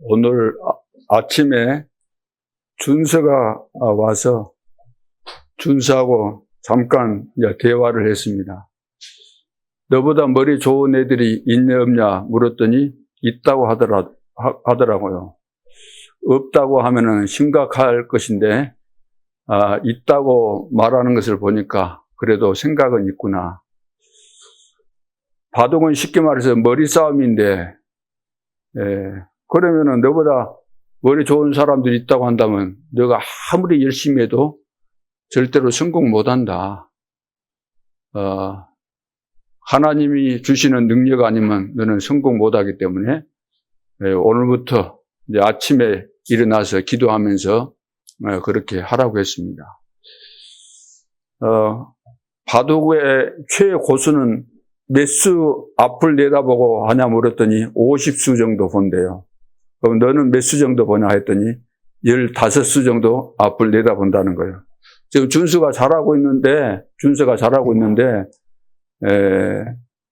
오늘 아침에 준서가 와서 준서하고 잠깐 대화를 했습니다. 너보다 머리 좋은 애들이 있냐 없냐 물었더니 있다고 하더라고요. 없다고 하면은 심각할 것인데 있다고 말하는 것을 보니까 그래도 생각은 있구나. 바둑은 쉽게 말해서 머리 싸움인데 그러면은 너보다 머리 좋은 사람들이 있다고 한다면 너가 아무리 열심히 해도 절대로 성공 못한다. 하나님이 주시는 능력 아니면 너는 성공 못하기 때문에 오늘부터 이제 아침에 일어나서 기도하면서 그렇게 하라고 했습니다. 바둑의 최고수는 몇 수 앞을 내다보고 하냐 물었더니 50수 정도 본대요. 그럼 너는 몇 수 정도 보냐 했더니 15수 정도 앞을 내다본다는 거예요. 지금 준서가 잘하고 있는데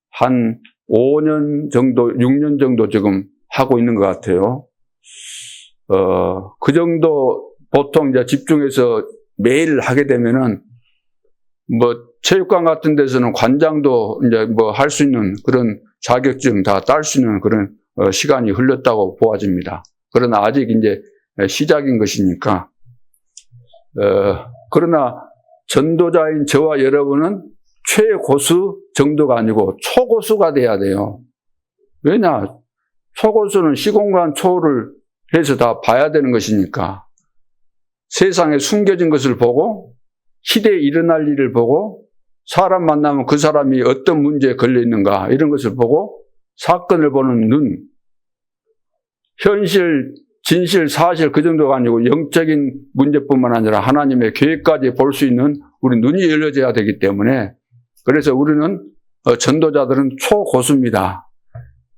한 5년 정도, 6년 정도 지금 하고 있는 것 같아요. 그 정도 보통 이제 집중해서 매일 하게 되면은 체육관 같은 데서는 관장도 이제 할 수 있는 그런 자격증 다 딸 수 있는 그런 시간이 흘렀다고 보아집니다. 그러나 아직 이제 시작인 것이니까. 그러나 전도자인 저와 여러분은 최고수 정도가 아니고 초고수가 돼야 돼요. 왜냐? 초고수는 시공간 초를 해서 다 봐야 되는 것이니까. 세상에 숨겨진 것을 보고 시대에 일어날 일을 보고 사람 만나면 그 사람이 어떤 문제에 걸려 있는가 이런 것을 보고 사건을 보는 눈, 현실, 진실, 사실 그 정도가 아니고 영적인 문제뿐만 아니라 하나님의 계획까지 볼 수 있는 우리 눈이 열려져야 되기 때문에 그래서 우리는 전도자들은 초고수입니다.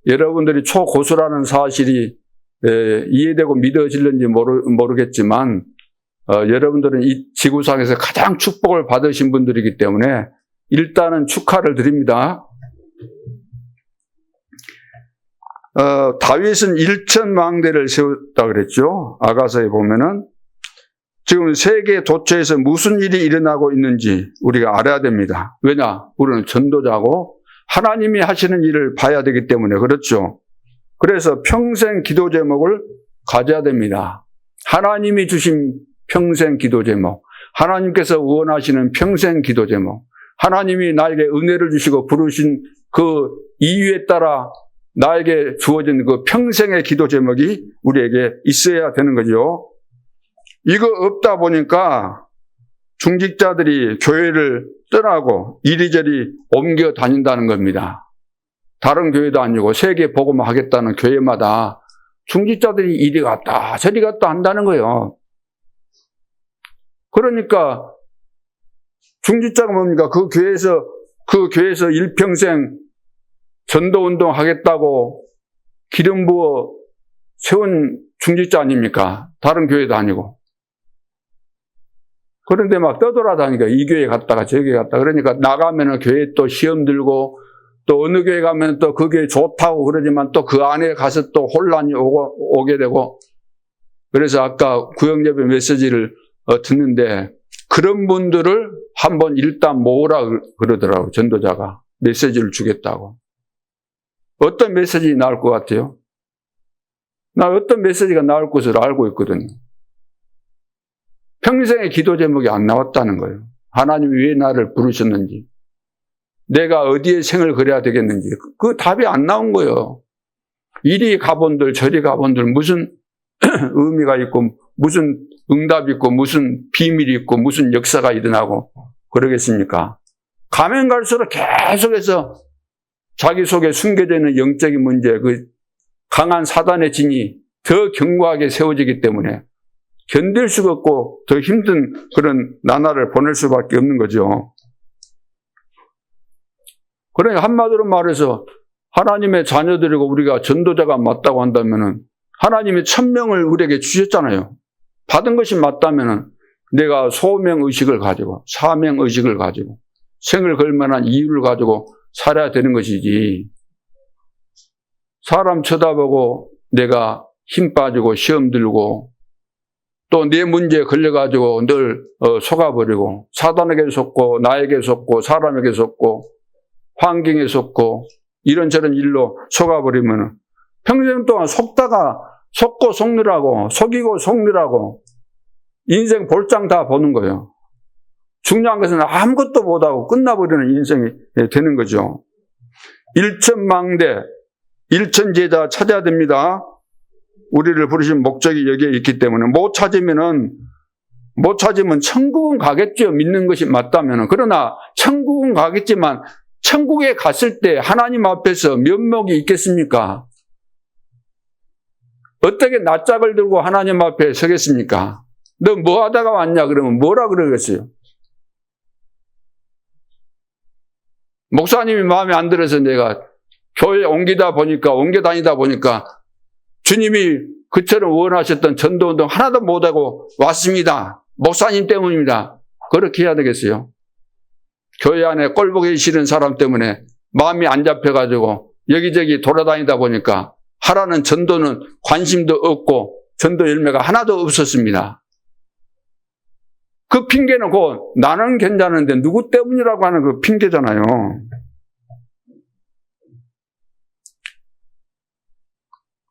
여러분들이 초고수라는 사실이 이해되고 믿어질는지 모르겠지만 여러분들은 이 지구상에서 가장 축복을 받으신 분들이기 때문에 일단은 축하를 드립니다. 다윗은 1,000망대를 세웠다 그랬죠. 아가서에 보면은 지금 세계 도처에서 무슨 일이 일어나고 있는지 우리가 알아야 됩니다. 왜냐? 우리는 전도자고 하나님이 하시는 일을 봐야 되기 때문에 그렇죠. 그래서 평생 기도 제목을 가져야 됩니다. 하나님이 주신 평생 기도 제목, 하나님께서 원하시는 평생 기도 제목, 하나님이 나에게 은혜를 주시고 부르신 그 이유에 따라 나에게 주어진 그 평생의 기도 제목이 우리에게 있어야 되는 거죠. 이거 없다 보니까 중직자들이 교회를 떠나고 이리저리 옮겨 다닌다는 겁니다. 다른 교회도 아니고 세계 복음을 하겠다는 교회마다 중직자들이 이리 갔다 저리 갔다 한다는 거예요. 그러니까 중직자가 뭡니까? 그 교회에서 일평생 전도운동 하겠다고 기름 부어 세운 중직자 아닙니까? 다른 교회도 아니고. 그런데 막 떠돌아다니까 이 교회 갔다가 저 교회 갔다가 그러니까 나가면은 교회 또 시험 들고 또 어느 교회 가면 또 그 교회 좋다고 그러지만 또 그 안에 가서 또 혼란이 오게 되고 그래서 아까 구역예배 메시지를 듣는데 그런 분들을 한번 일단 모으라 그러더라고요. 전도자가 메시지를 주겠다고. 어떤 메시지 나올 것 같아요? 나 어떤 메시지가 나올 것을 알고 있거든요. 평생의 기도 제목이 안 나왔다는 거예요. 하나님이 왜 나를 부르셨는지, 내가 어디에 생을 그려야 되겠는지 그 답이 안 나온 거예요. 이리 가본들 저리 가본들 무슨 의미가 있고 무슨 응답이 있고 무슨 비밀이 있고 무슨 역사가 일어나고 그러겠습니까? 가면 갈수록 계속해서 자기 속에 숨겨져 있는 영적인 문제, 그 강한 사단의 진이 더 견고하게 세워지기 때문에 견딜 수가 없고 더 힘든 그런 나날을 보낼 수밖에 없는 거죠. 그러니까 한마디로 말해서 하나님의 자녀들이고 우리가 전도자가 맞다고 한다면은 하나님이 1,000명을 우리에게 주셨잖아요. 받은 것이 맞다면은 내가 소명의식을 가지고 사명의식을 가지고 생을 걸 만한 이유를 가지고 살아야 되는 것이지 사람 쳐다보고 내가 힘 빠지고 시험 들고 또 내 문제에 걸려가지고 늘 속아버리고 사단에게 속고 나에게 속고 사람에게 속고 환경에 속고 이런저런 일로 속아버리면 평생 동안 속다가 속고 속느라고 속이고 속느라고 인생 볼장 다 보는 거예요. 중요한 것은 아무것도 못하고 끝나버리는 인생이 되는 거죠. 일천망대, 일천제자 찾아야 됩니다. 우리를 부르신 목적이 여기에 있기 때문에 못 찾으면 천국은 가겠죠. 믿는 것이 맞다면. 그러나 천국은 가겠지만 천국에 갔을 때 하나님 앞에서 면목이 있겠습니까? 어떻게 낯짝을 들고 하나님 앞에 서겠습니까? 너 뭐 하다가 왔냐 그러면 뭐라 그러겠어요? 목사님이 마음에 안 들어서 내가 교회 옮겨 다니다 보니까 주님이 그처럼 원하셨던 전도운동 하나도 못하고 왔습니다. 목사님 때문입니다. 그렇게 해야 되겠어요? 교회 안에 꼴보기 싫은 사람 때문에 마음이 안 잡혀가지고 여기저기 돌아다니다 보니까 하라는 전도는 관심도 없고 전도 열매가 하나도 없었습니다. 그 핑계는 곧 나는 괜찮은데 누구 때문이라고 하는 그 핑계잖아요.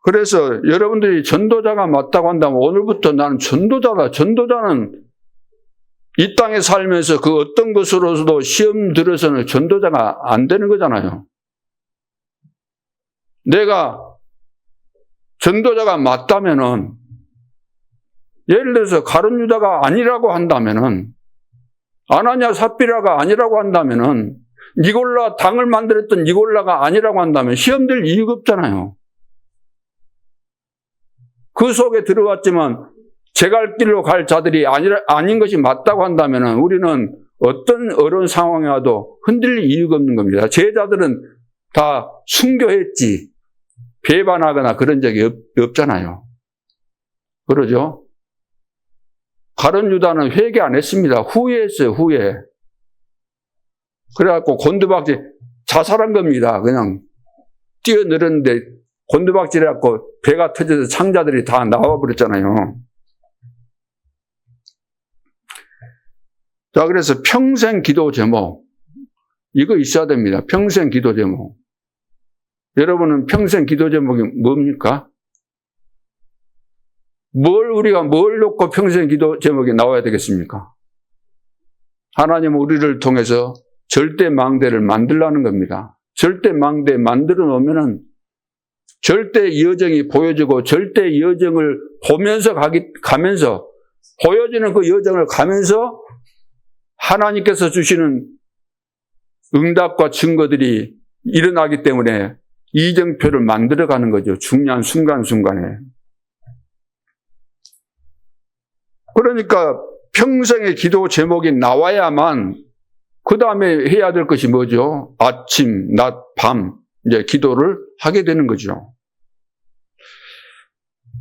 그래서 여러분들이 전도자가 맞다고 한다면 오늘부터 나는 전도자다. 전도자는 이 땅에 살면서 그 어떤 것으로서도 시험 들어서는 전도자가 안 되는 거잖아요. 내가 전도자가 맞다면은 예를 들어서 가룟 유다가 아니라고 한다면은 아나니아 삽비라가 아니라고 한다면은 니골라 당을 만들었던 니골라가 아니라고 한다면 시험 될 이유가 없잖아요. 그 속에 들어왔지만 제 갈 길로 갈 자들이 아닌 것이 맞다고 한다면 우리는 어떤 어려운 상황에 와도 흔들릴 이유가 없는 겁니다. 제자들은 다 순교했지 배반하거나 그런 적이 없잖아요. 그러죠? 가룟 유다는 회개 안 했습니다. 후회했어요. 후회. 그래갖고 곤두박질 자살한 겁니다. 그냥 뛰어내렸는데 곤두박질해갖고 배가 터져서 창자들이 다 나와버렸잖아요. 자, 그래서 평생 기도 제목 이거 있어야 됩니다. 평생 기도 제목. 여러분은 평생 기도 제목이 뭡니까? 우리가 뭘 놓고 평생 기도 제목이 나와야 되겠습니까? 하나님은 우리를 통해서 절대 망대를 만들라는 겁니다. 절대 망대 만들어 놓으면은 절대 여정이 보여지고 절대 여정을 가면서 보여지는 그 여정을 가면서 하나님께서 주시는 응답과 증거들이 일어나기 때문에 이정표를 만들어가는 거죠. 중요한 순간순간에. 그러니까 평생의 기도 제목이 나와야만 그 다음에 해야 될 것이 뭐죠? 아침, 낮, 밤 이제 기도를 하게 되는 거죠.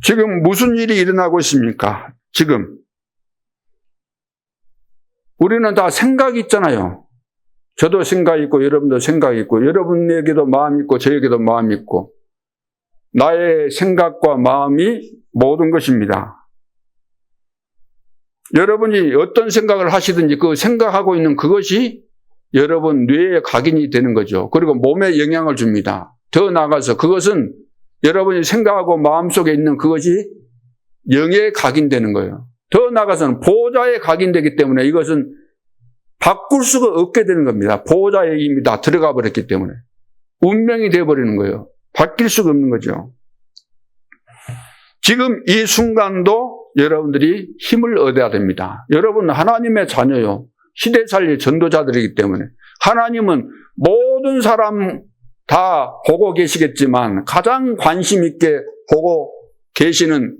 지금 무슨 일이 일어나고 있습니까? 지금 우리는 다 생각이 있잖아요. 저도 생각이 있고 여러분도 생각이 있고 여러분에게도 마음이 있고 저에게도 마음이 있고 나의 생각과 마음이 모든 것입니다. 여러분이 어떤 생각을 하시든지 그 생각하고 있는 그것이 여러분 뇌에 각인이 되는 거죠. 그리고 몸에 영향을 줍니다. 더 나아가서 그것은 여러분이 생각하고 마음속에 있는 그것이 영에 각인되는 거예요. 더 나아가서는 보호자에 각인되기 때문에 이것은 바꿀 수가 없게 되는 겁니다. 보호자에 이미 다 들어가 버렸기 때문에. 운명이 되어버리는 거예요. 바뀔 수가 없는 거죠. 지금 이 순간도 여러분들이 힘을 얻어야 됩니다. 여러분 하나님의 자녀요. 시대살릴 전도자들이기 때문에 하나님은 모든 사람 다 보고 계시겠지만 가장 관심 있게 보고 계시는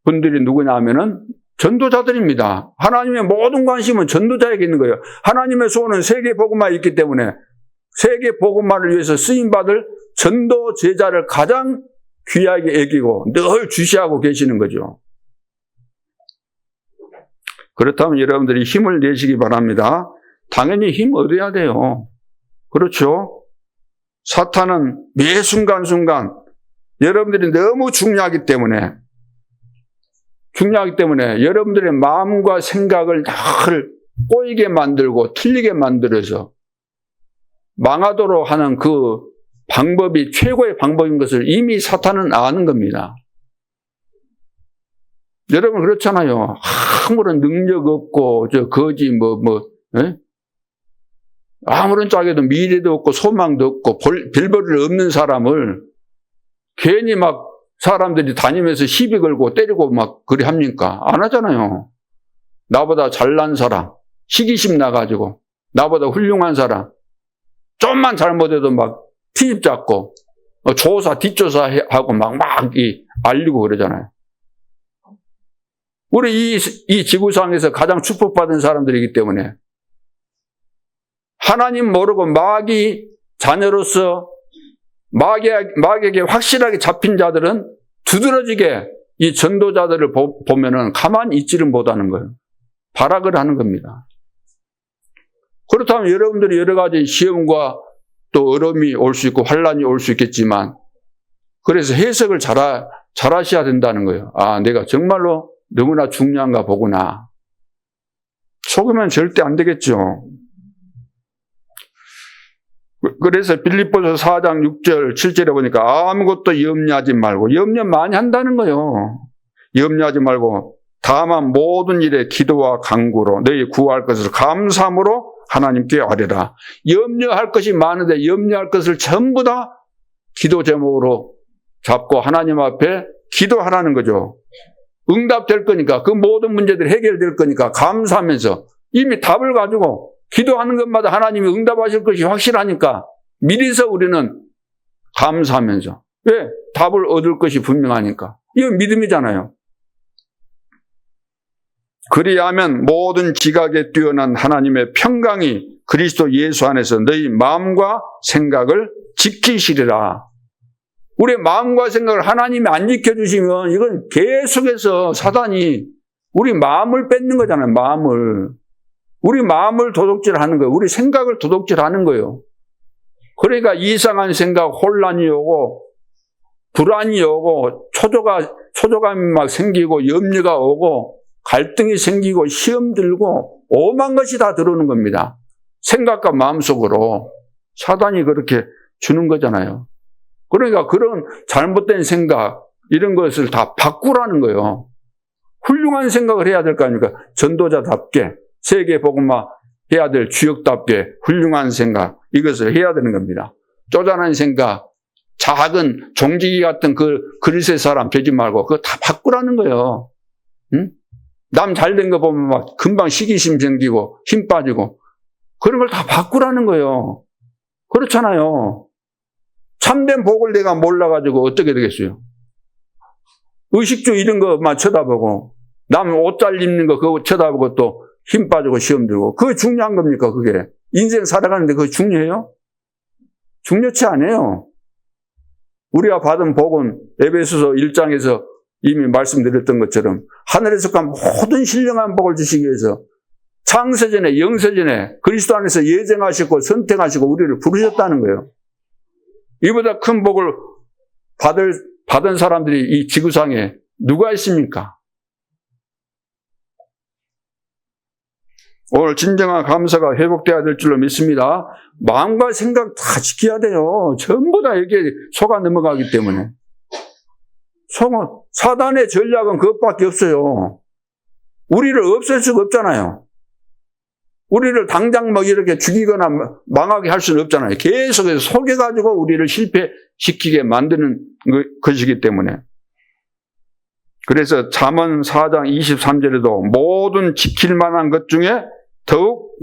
분들이 누구냐 하면은 전도자들입니다. 하나님의 모든 관심은 전도자에게 있는 거예요. 하나님의 소원은 세계 복음화에 있기 때문에 세계 복음화를 위해서 쓰임받을 전도 제자를 가장 귀하게 여기고 늘 주시하고 계시는 거죠. 그렇다면 여러분들이 힘을 내시기 바랍니다. 당연히 힘 얻어야 돼요. 그렇죠? 사탄은 매 순간순간 여러분들이 너무 중요하기 때문에 여러분들의 마음과 생각을 늘 꼬이게 만들고 틀리게 만들어서 망하도록 하는 그 방법이 최고의 방법인 것을 이미 사탄은 아는 겁니다. 여러분 그렇잖아요. 아무런 능력 없고 거지 예? 아무런 짝에도 미래도 없고 소망도 없고 별볼일 없는 사람을 괜히 막 사람들이 다니면서 시비 걸고 때리고 막 그리 합니까? 안 하잖아요. 나보다 잘난 사람, 시기심 나가지고 나보다 훌륭한 사람 좀만 잘못해도 막 트집 잡고 조사 뒷조사하고 막 알리고 그러잖아요. 우리 이 지구상에서 가장 축복받은 사람들이기 때문에 하나님 모르고 마귀 자녀로서 마귀에게 확실하게 잡힌 자들은 두드러지게 이 전도자들을 보면은 가만히 있지를 못하는 거예요. 발악을 하는 겁니다. 그렇다면 여러분들이 여러 가지 시험과 또 어려움이 올 수 있고 환란이 올 수 있겠지만 그래서 해석을 잘하셔야 된다는 거예요. 아, 내가 정말로 너무나 중요한가 보구나. 속으면 절대 안 되겠죠. 그래서 빌립보서 4장 6절 7절에 보니까 아무것도 염려하지 말고, 염려 많이 한다는 거예요. 염려하지 말고 다만 모든 일에 기도와 간구로 너희 구할 것을 감사함으로 하나님께 아뢰라. 염려할 것이 많은데 염려할 것을 전부 다 기도 제목으로 잡고 하나님 앞에 기도하라는 거죠. 응답될 거니까, 그 모든 문제들이 해결될 거니까 감사하면서 이미 답을 가지고 기도하는 것마다 하나님이 응답하실 것이 확실하니까 미리서 우리는 감사하면서, 왜? 답을 얻을 것이 분명하니까. 이건 믿음이잖아요. 그리하면 모든 지각에 뛰어난 하나님의 평강이 그리스도 예수 안에서 너희 마음과 생각을 지키시리라. 우리의 마음과 생각을 하나님이 안 지켜주시면 이건 계속해서 사단이 우리 마음을 뺏는 거잖아요. 우리 마음을 도둑질하는 거예요. 우리 생각을 도둑질하는 거예요. 그러니까 이상한 생각, 혼란이 오고 불안이 오고 초조감이 막 생기고 염려가 오고 갈등이 생기고 시험 들고 오만 것이 다 들어오는 겁니다. 생각과 마음속으로 사단이 그렇게 주는 거잖아요. 그러니까 그런 잘못된 생각 이런 것을 다 바꾸라는 거예요. 훌륭한 생각을 해야 될 거 아닙니까? 전도자답게 세계 복음화 해야 될 주역답게 훌륭한 생각 이것을 해야 되는 겁니다. 쪼잔한 생각, 작은 종지기 같은 그 그리스의 사람 되지 말고 그거 다 바꾸라는 거예요. 응? 남 잘된 거 보면 막 금방 시기심 생기고 힘 빠지고 그런 걸 다 바꾸라는 거예요. 그렇잖아요. 참된 복을 내가 몰라가지고 어떻게 되겠어요? 의식주 이런 것만 쳐다보고 남 옷 잘 입는 거 그거 쳐다보고 또 힘 빠지고 시험 들고 그게 중요한 겁니까? 그게 인생 살아가는데 그게 중요해요? 중요치 않아요. 우리가 받은 복은 에베소서 1장에서 이미 말씀드렸던 것처럼 하늘에서 간 모든 신령한 복을 주시기 위해서 창세전에 영세전에 그리스도 안에서 예정하시고 선택하시고 우리를 부르셨다는 거예요. 이보다 큰 복을 받은 사람들이 이 지구상에 누가 있습니까? 오늘 진정한 감사가 회복돼야 될 줄로 믿습니다. 마음과 생각 다 지켜야 돼요. 전부 다 이렇게 속아 넘어가기 때문에. 사단의 전략은 그것밖에 없어요. 우리를 없앨 수가 없잖아요. 우리를 당장 막 이렇게 죽이거나 망하게 할 수는 없잖아요. 계속해서 속여가지고 우리를 실패시키게 만드는 것이기 때문에. 그래서 잠언 4장 23절에도 모든 지킬 만한 것 중에 더욱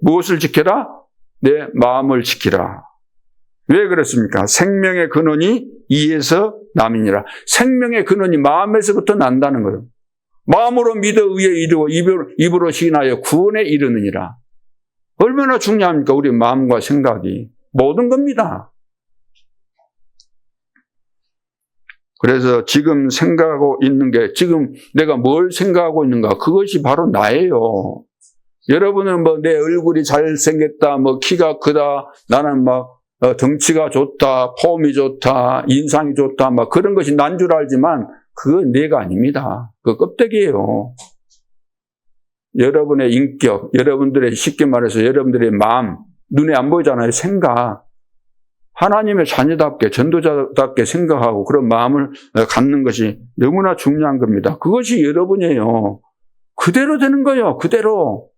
무엇을 지켜라? 내 마음을 지키라. 왜 그렇습니까? 생명의 근원이 이에서 남이니라. 생명의 근원이 마음에서부터 난다는 거예요. 마음으로 믿어 의에 이르고 입으로 시인하여 구원에 이르느니라. 얼마나 중요합니까? 우리 마음과 생각이. 모든 겁니다. 그래서 지금 생각하고 있는 게 지금 내가 뭘 생각하고 있는가 그것이 바로 나예요. 여러분은 뭐 내 얼굴이 잘생겼다 뭐 키가 크다 나는 막 덩치가 좋다, 폼이 좋다, 인상이 좋다, 막 그런 것이 난 줄 알지만 그건 내가 아닙니다. 그 껍데기예요. 여러분의 인격, 여러분들의 쉽게 말해서 여러분들의 마음, 눈에 안 보이잖아요. 생각. 하나님의 자녀답게, 전도자답게 생각하고 그런 마음을 갖는 것이 너무나 중요한 겁니다. 그것이 여러분이에요. 그대로 되는 거예요. 그대로.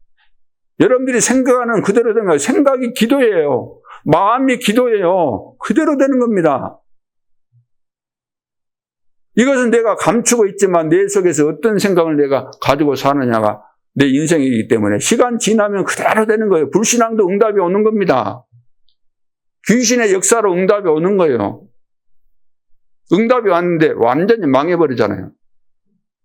여러분들이 생각하는 그대로 되는 거예요. 생각이 기도예요. 마음이 기도예요. 그대로 되는 겁니다. 이것은 내가 감추고 있지만 내 속에서 어떤 생각을 내가 가지고 사느냐가 내 인생이기 때문에 시간 지나면 그대로 되는 거예요. 불신앙도 응답이 오는 겁니다. 귀신의 역사로 응답이 오는 거예요. 응답이 왔는데 완전히 망해버리잖아요.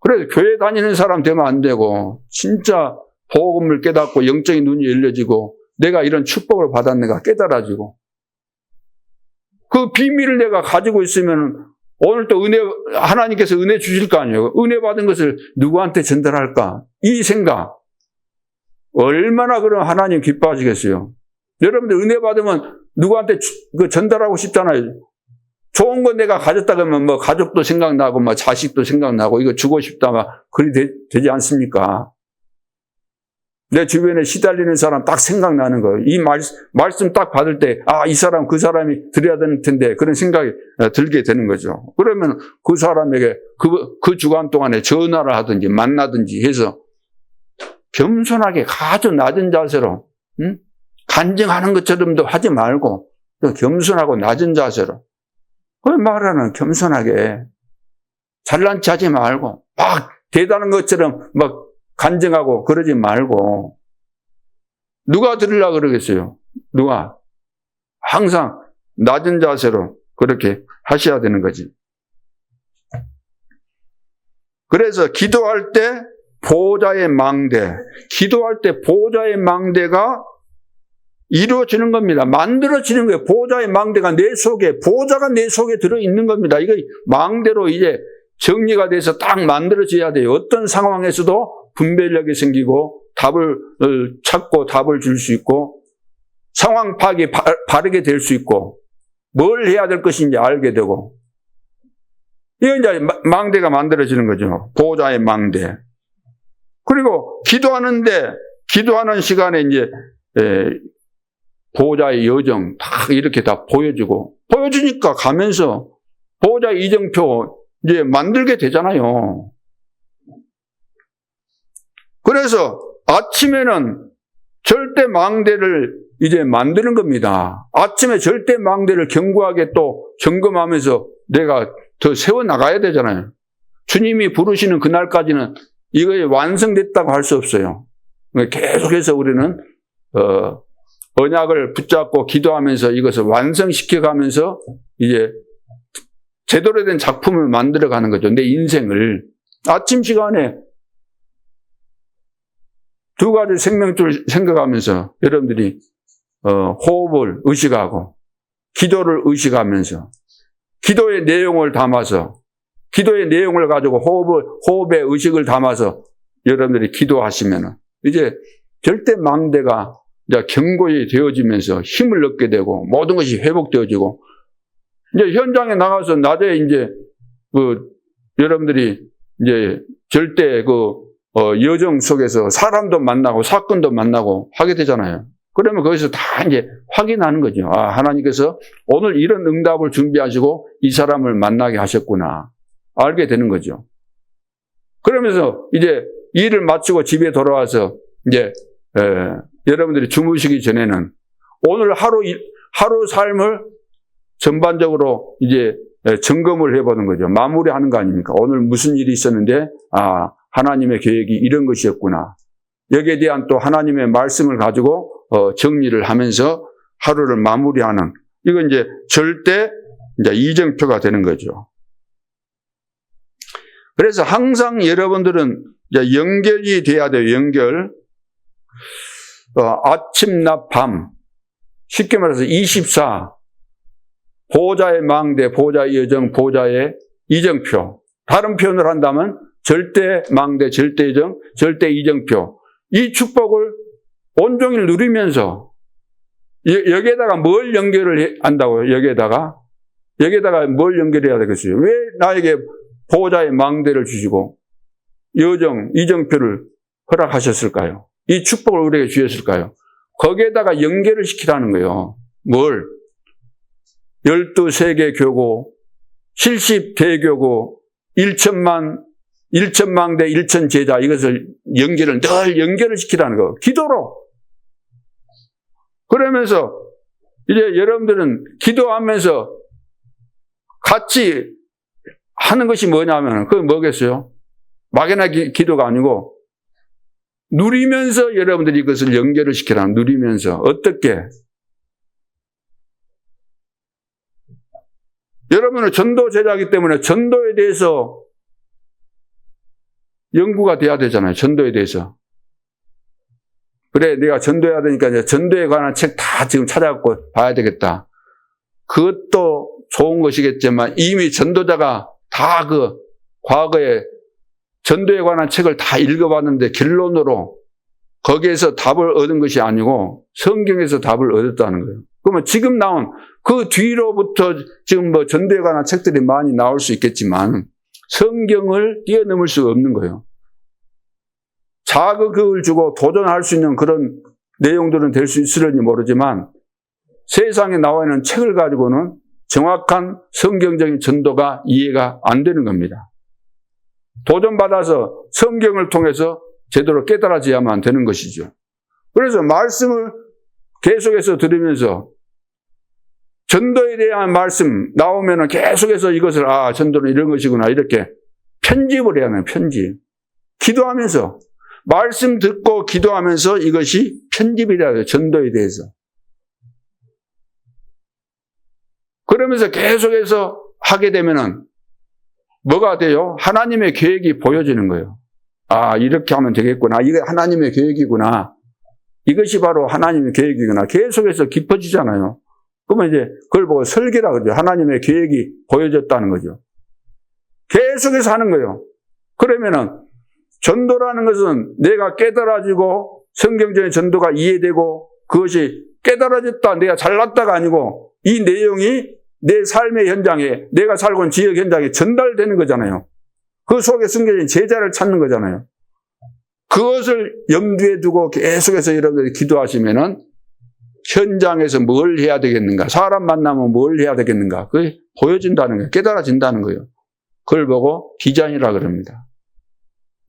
그래서 교회 다니는 사람 되면 안 되고 진짜 복음을 깨닫고 영적인 눈이 열려지고 내가 이런 축복을 받았는가 깨달아지고 그 비밀을 내가 가지고 있으면 오늘 또 하나님께서 은혜 주실 거 아니에요. 은혜 받은 것을 누구한테 전달할까? 이 생각. 얼마나 그럼 하나님 기뻐하시겠어요. 여러분들 은혜 받으면 누구한테 전달하고 싶잖아요. 좋은 건 내가 가졌다 그러면 뭐 가족도 생각나고 뭐 자식도 생각나고 이거 주고 싶다 막 그리 되지 않습니까? 내 주변에 시달리는 사람 딱 생각나는 거예요. 이 말씀 딱 받을 때, 이 사람, 그 사람이 드려야 되는 텐데, 그런 생각이 들게 되는 거죠. 그러면 그 사람에게 그 주간 동안에 전화를 하든지 만나든지 해서 겸손하게 아주 낮은 자세로, 간증하는 것처럼도 하지 말고, 겸손하고 낮은 자세로. 그 말하는 겸손하게, 잘난 체 하지 말고, 막 대단한 것처럼 막 간증하고 그러지 말고 누가 들으려고 그러겠어요? 누가? 항상 낮은 자세로 그렇게 하셔야 되는 거지. 그래서 기도할 때 보호자의 망대, 기도할 때 보호자의 망대가 이루어지는 겁니다. 만들어지는 거예요. 보호자의 망대가 내 속에, 보호자가 내 속에 들어있는 겁니다. 이거 망대로 이제 정리가 돼서 딱 만들어져야 돼요. 어떤 상황에서도 분별력이 생기고 답을 찾고 답을 줄 수 있고 상황 파악이 바르게 될 수 있고 뭘 해야 될 것인지 알게 되고 이게 이제 망대가 만들어지는 거죠. 보호자의 망대. 그리고 기도하는 시간에 이제 보호자의 여정 다 이렇게 다 보여주니까 가면서 보호자의 이정표 이제 만들게 되잖아요. 그래서 아침에는 절대 망대를 이제 만드는 겁니다. 아침에 절대 망대를 견고하게 또 점검하면서 내가 더 세워나가야 되잖아요. 주님이 부르시는 그날까지는 이거에 완성됐다고 할 수 없어요. 계속해서 우리는 언약을 붙잡고 기도하면서 이것을 완성시켜가면서 이제 제대로 된 작품을 만들어가는 거죠. 내 인생을. 아침 시간에 두 가지 생명줄 생각하면서 여러분들이 호흡을 의식하고 기도를 의식하면서 기도의 내용을 담아서 기도의 내용을 가지고 호흡의 의식을 담아서 여러분들이 기도하시면 이제 절대 망대가 이제 견고히 되어지면서 힘을 얻게 되고 모든 것이 회복되어지고 이제 현장에 나가서 낮에 이제 여러분들이 이제 절대 여정 속에서 사람도 만나고 사건도 만나고 하게 되잖아요. 그러면 거기서 다 이제 확인하는 거죠. 하나님께서 오늘 이런 응답을 준비하시고 이 사람을 만나게 하셨구나. 알게 되는 거죠. 그러면서 이제 일을 마치고 집에 돌아와서 이제 여러분들이 주무시기 전에는 오늘 하루 삶을 전반적으로 이제 점검을 해보는 거죠. 마무리하는 거 아닙니까? 오늘 무슨 일이 있었는데 하나님의 계획이 이런 것이었구나. 여기에 대한 또 하나님의 말씀을 가지고 정리를 하면서 하루를 마무리하는 이건 이제 절대 이제 이정표가 되는 거죠. 그래서 항상 여러분들은 이제 연결이 돼야 돼요. 연결. 아침, 낮, 밤. 쉽게 말해서 24. 보호자의 망대, 보호자의 여정, 보호자의 이정표. 다른 표현을 한다면 절대 망대, 절대 여정, 절대 이정표. 이 축복을 온종일 누리면서 여기에다가 뭘 한다고요? 여기에다가 뭘 연결해야 되겠어요? 왜 나에게 보호자의 망대를 주시고 여정, 이정표를 허락하셨을까요? 이 축복을 우리에게 주셨을까요? 거기에다가 연결을 시키라는 거예요. 뭘? 12세계 교고, 70대교고, 1천망대 1천제자 이것을 늘 연결을 시키라는 거. 기도로. 그러면서 이제 여러분들은 기도하면서 같이 하는 것이 뭐냐면 그게 뭐겠어요? 막연한 기도가 아니고 누리면서 여러분들이 이것을 연결을 시키라. 누리면서. 어떻게? 여러분은 전도 제자이기 때문에 전도에 대해서 연구가 돼야 되잖아요. 전도에 대해서. 그래, 내가 전도해야 되니까 이제 전도에 관한 책 다 지금 찾아갖고 봐야 되겠다. 그것도 좋은 것이겠지만 이미 전도자가 다 과거에 전도에 관한 책을 다 읽어봤는데 결론으로 거기에서 답을 얻은 것이 아니고 성경에서 답을 얻었다는 거예요. 그러면 지금 나온 그 뒤로부터 지금 뭐 전도에 관한 책들이 많이 나올 수 있겠지만 성경을 뛰어넘을 수가 없는 거예요. 자극을 주고 도전할 수 있는 그런 내용들은 될 수 있을지 모르지만 세상에 나와 있는 책을 가지고는 정확한 성경적인 전도가 이해가 안 되는 겁니다. 도전받아서 성경을 통해서 제대로 깨달아져야만 되는 것이죠. 그래서 말씀을 계속해서 들으면서 전도에 대한 말씀 나오면 계속해서 이것을 전도는 이런 것이구나 이렇게 편집을 해야 하는 편집. 기도하면서 말씀 듣고 기도하면서 이것이 편집이라 해요. 전도에 대해서. 그러면서 계속해서 하게 되면은 뭐가 돼요? 하나님의 계획이 보여지는 거예요. 이렇게 하면 되겠구나. 이게 하나님의 계획이구나. 이것이 바로 하나님의 계획이구나. 계속해서 깊어지잖아요. 그러면 이제 그걸 보고 설계라 그러죠. 하나님의 계획이 보여졌다는 거죠. 계속해서 하는 거예요. 그러면은 전도라는 것은 내가 깨달아지고 성경적인 전도가 이해되고 그것이 깨달아졌다, 내가 잘났다가 아니고 이 내용이 내 삶의 현장에, 내가 살고 있는 지역 현장에 전달되는 거잖아요. 그 속에 숨겨진 제자를 찾는 거잖아요. 그것을 염두에 두고 계속해서 여러분들이 기도하시면은 현장에서 뭘 해야 되겠는가, 사람 만나면 뭘 해야 되겠는가, 그게 보여진다는 거예요. 깨달아진다는 거예요. 그걸 보고 비전이라 그럽니다.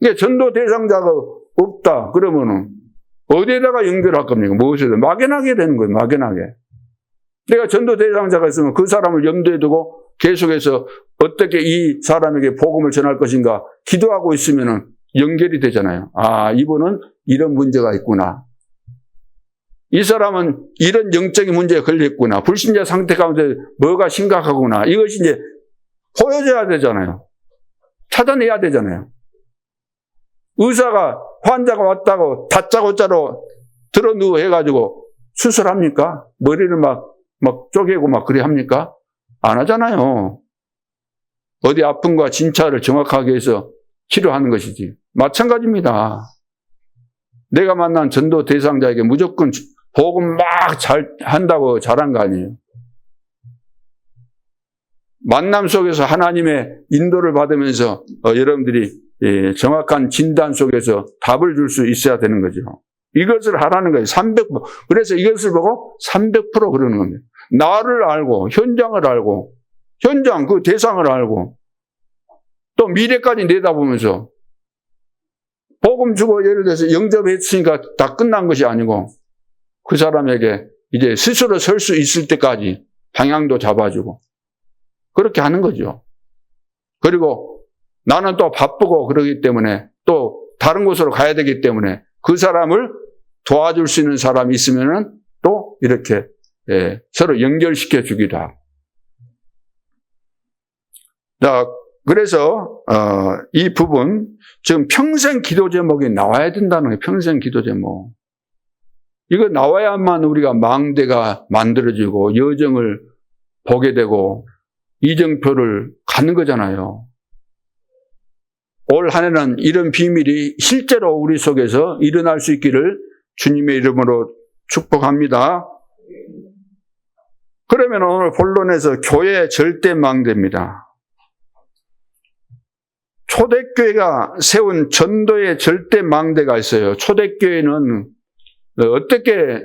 이게 전도 대상자가 없다 그러면은 어디에다가 연결할 겁니까? 무엇이든 막연하게 되는 거예요. 막연하게. 내가 전도 대상자가 있으면 그 사람을 염두에 두고 계속해서 어떻게 이 사람에게 복음을 전할 것인가 기도하고 있으면은 연결이 되잖아요. 이분은 이런 문제가 있구나. 이 사람은 이런 영적인 문제에 걸렸구나. 불신자 상태 가운데 뭐가 심각하구나. 이것이 이제 보여져야 되잖아요. 찾아내야 되잖아요. 의사가 환자가 왔다고 다짜고짜로 들어누워 해가지고 수술합니까? 머리를 막 쪼개고 막 그래 합니까? 안 하잖아요. 어디 아픈가 진찰을 정확하게 해서 치료하는 것이지. 마찬가지입니다. 내가 만난 전도 대상자에게 무조건 복음 막 잘 한다고 잘한 거 아니에요. 만남 속에서 하나님의 인도를 받으면서 여러분들이 정확한 진단 속에서 답을 줄 수 있어야 되는 거죠. 이것을 하라는 거예요. 300%. 그래서 이것을 보고 300% 그러는 겁니다. 나를 알고 현장을 알고 현장 그 대상을 알고 또 미래까지 내다보면서 복음 주고 예를 들어서 영접했으니까 다 끝난 것이 아니고 그 사람에게 이제 스스로 설 수 있을 때까지 방향도 잡아주고 그렇게 하는 거죠. 그리고 나는 또 바쁘고 그러기 때문에 또 다른 곳으로 가야 되기 때문에 그 사람을 도와줄 수 있는 사람이 있으면은 또 이렇게 서로 연결시켜 주기도 하고. 자, 그래서 이 부분 지금 평생 기도 제목이 나와야 된다는 거예요. 평생 기도 제목. 이거 나와야만 우리가 망대가 만들어지고 여정을 보게 되고 이정표를 갖는 거잖아요. 올 한 해는 이런 비밀이 실제로 우리 속에서 일어날 수 있기를 주님의 이름으로 축복합니다. 그러면 오늘 본론에서 교회 절대망대입니다. 초대교회가 세운 전도의 절대망대가 있어요. 초대교회는 어떻게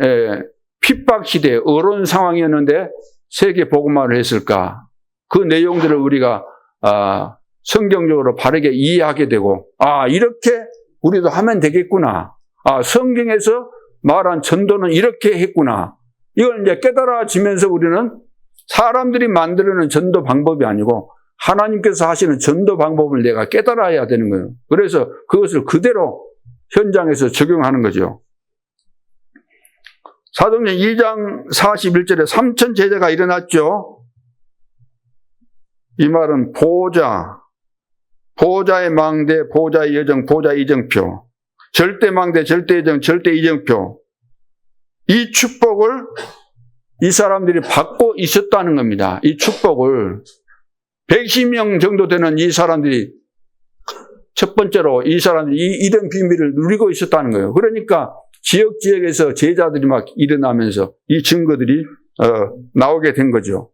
핍박시대, 어려운 상황이었는데 세계 복음화를 했을까? 그 내용들을 우리가 성경적으로 바르게 이해하게 되고, 이렇게 우리도 하면 되겠구나. 성경에서 말한 전도는 이렇게 했구나. 이걸 이제 깨달아지면서 우리는 사람들이 만들어낸 전도 방법이 아니고 하나님께서 하시는 전도 방법을 내가 깨달아야 되는 거예요. 그래서 그것을 그대로 현장에서 적용하는 거죠. 사도행전 2장 41절에 3천 제자가 일어났죠. 이 말은 보호자의 망대, 보호자의 여정, 보호자의 이정표, 절대망대, 절대여정, 절대이정표, 이 축복을 이 사람들이 받고 있었다는 겁니다. 이 축복을 110명 정도 되는 이 사람들이 첫 번째로 이 사람들이 이런 비밀을 누리고 있었다는 거예요. 그러니까 지역에서 제자들이 막 일어나면서 이 증거들이 나오게 된 거죠.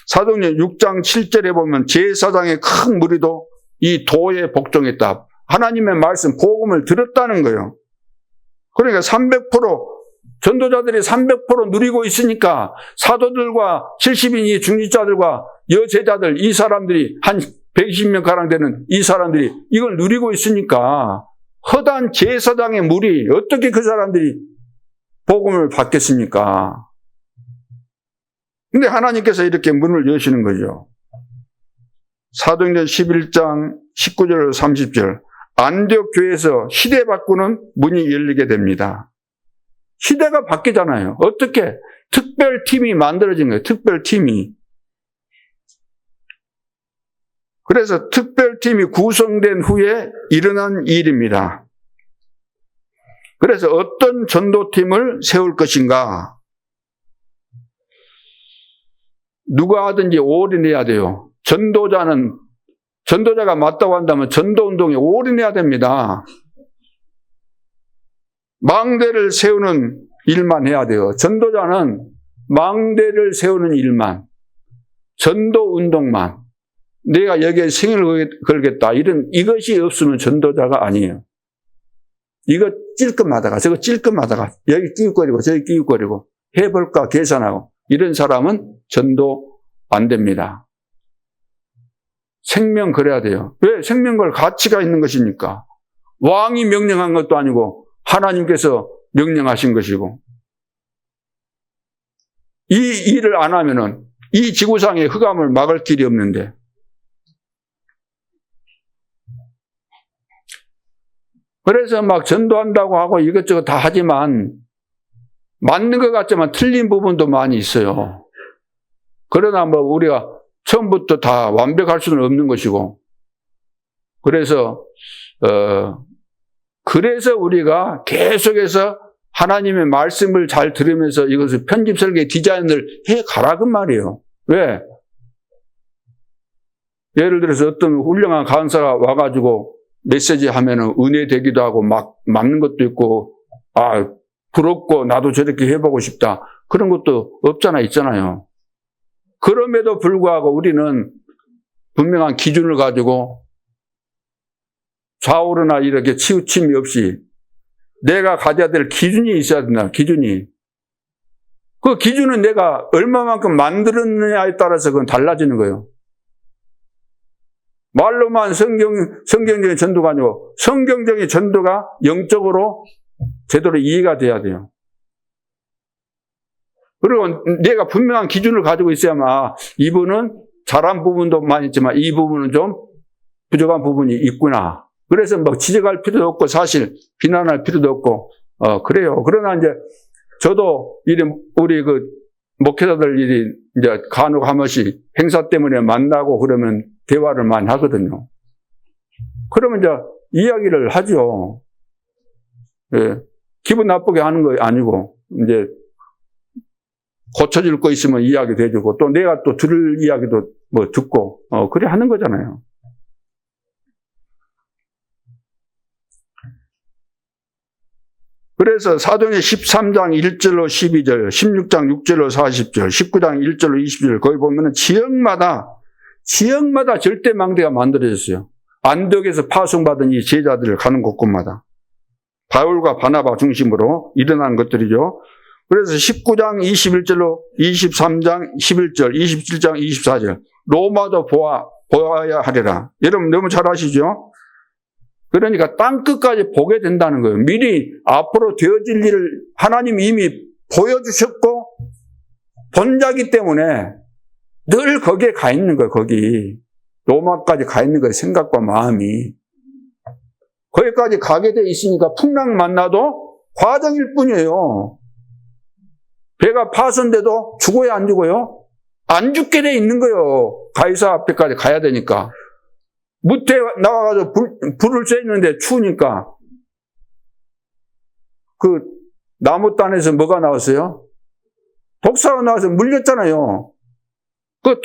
사도행전 6장 7절에 보면 제사장의 큰 무리도 이 도에 복종했다. 하나님의 말씀, 복음을 들었다는 거예요. 그러니까 300% 전도자들이 300% 누리고 있으니까 사도들과 70인이 중직자들과 여제자들 이 사람들이 한 120명 가량 되는 이 사람들이 이걸 누리고 있으니까 허다한 제사장의 무리 어떻게 그 사람들이 복음을 받겠습니까? 근데 하나님께서 이렇게 문을 여시는 거죠. 사도행전 11장 19절 30절 안디옥 교회에서 시대 바꾸는 문이 열리게 됩니다. 시대가 바뀌잖아요. 어떻게? 특별팀이 만들어진 거예요. 특별팀이. 그래서 특별팀이 구성된 후에 일어난 일입니다. 그래서 어떤 전도팀을 세울 것인가? 누가 하든지 올인해야 돼요. 전도자가 맞다고 한다면 전도운동에 올인해야 됩니다. 망대를 세우는 일만 해야 돼요. 전도자는 망대를 세우는 일만, 전도운동만, 내가 여기에 생을 걸겠다. 이것이 없으면 전도자가 아니에요. 이거 찔끔하다가 저거 찔끔하다가 여기 끼웃거리고 저기 끼웃거리고 해볼까 계산하고 이런 사람은 전도 안 됩니다. 생명 걸어야 돼요. 왜? 생명 걸 가치가 있는 것이니까. 왕이 명령한 것도 아니고 하나님께서 명령하신 것이고 이 일을 안 하면은 이 지구상의 흑암을 막을 길이 없는데 그래서 막 전도한다고 하고 이것저것 다 하지만 맞는 것 같지만 틀린 부분도 많이 있어요. 그러나 뭐 우리가 처음부터 다 완벽할 수는 없는 것이고 그래서 우리가 계속해서 하나님의 말씀을 잘 들으면서 이것을 편집 설계 디자인을 해 가라 그 말이에요. 왜? 예를 들어서 어떤 훌륭한 강사가 와가지고 메시지 하면은 은혜 되기도 하고 막 맞는 것도 있고 부럽고 나도 저렇게 해보고 싶다. 그런 것도 있잖아요. 그럼에도 불구하고 우리는 분명한 기준을 가지고 좌우로나 이렇게 치우침이 없이 내가 가져야 될 기준이 있어야 된다. 기준이. 그 기준은 내가 얼마만큼 만들었느냐에 따라서 그건 달라지는 거예요. 말로만 성경적인 전도가 아니고 성경적인 전도가 영적으로 제대로 이해가 돼야 돼요. 그리고 내가 분명한 기준을 가지고 있어야만 이분은 잘한 부분도 많이 있지만 이 부분은 좀 부족한 부분이 있구나. 그래서 뭐 지적할 필요도 없고 사실 비난할 필요도 없고 그래요. 그러나 이제 저도 우리 그 목회자들 이제 간혹 한 번씩 행사 때문에 만나고 그러면 대화를 많이 하거든요. 그러면 이제 이야기를 하죠. 예. 기분 나쁘게 하는 거 아니고 이제 고쳐질 거 있으면 이야기도 해주고 또 내가 또 들을 이야기도 뭐 듣고 그래 하는 거잖아요. 그래서 사도행전 13장 1절로 12절, 16장 6절로 40절, 19장 1절로 20절 거기 보면은 지역마다 절대망대가 만들어졌어요. 안디옥에서 파송받은 이 제자들을 가는 곳곳마다 바울과 바나바 중심으로 일어난 것들이죠. 그래서 19장 21절로 23장 11절, 27장 24절 로마도 보아야 하리라. 여러분 너무 잘 아시죠? 그러니까 땅끝까지 보게 된다는 거예요. 미리 앞으로 되어질 일을 하나님이 이미 보여주셨고 본자기 때문에 늘 거기에 가 있는 거예요. 거기 로마까지 가 있는 거예요. 생각과 마음이. 거기까지 가게 돼 있으니까 풍랑 만나도 과정일 뿐이에요. 배가 파손돼도 죽어요, 안 죽어요? 안 죽게 돼 있는 거예요. 가이사 앞에까지 가야 되니까. 무태 나와가지고 불을 쬐는데 추우니까 그 나무단에서 뭐가 나왔어요? 독사가 나와서 물렸잖아요. 그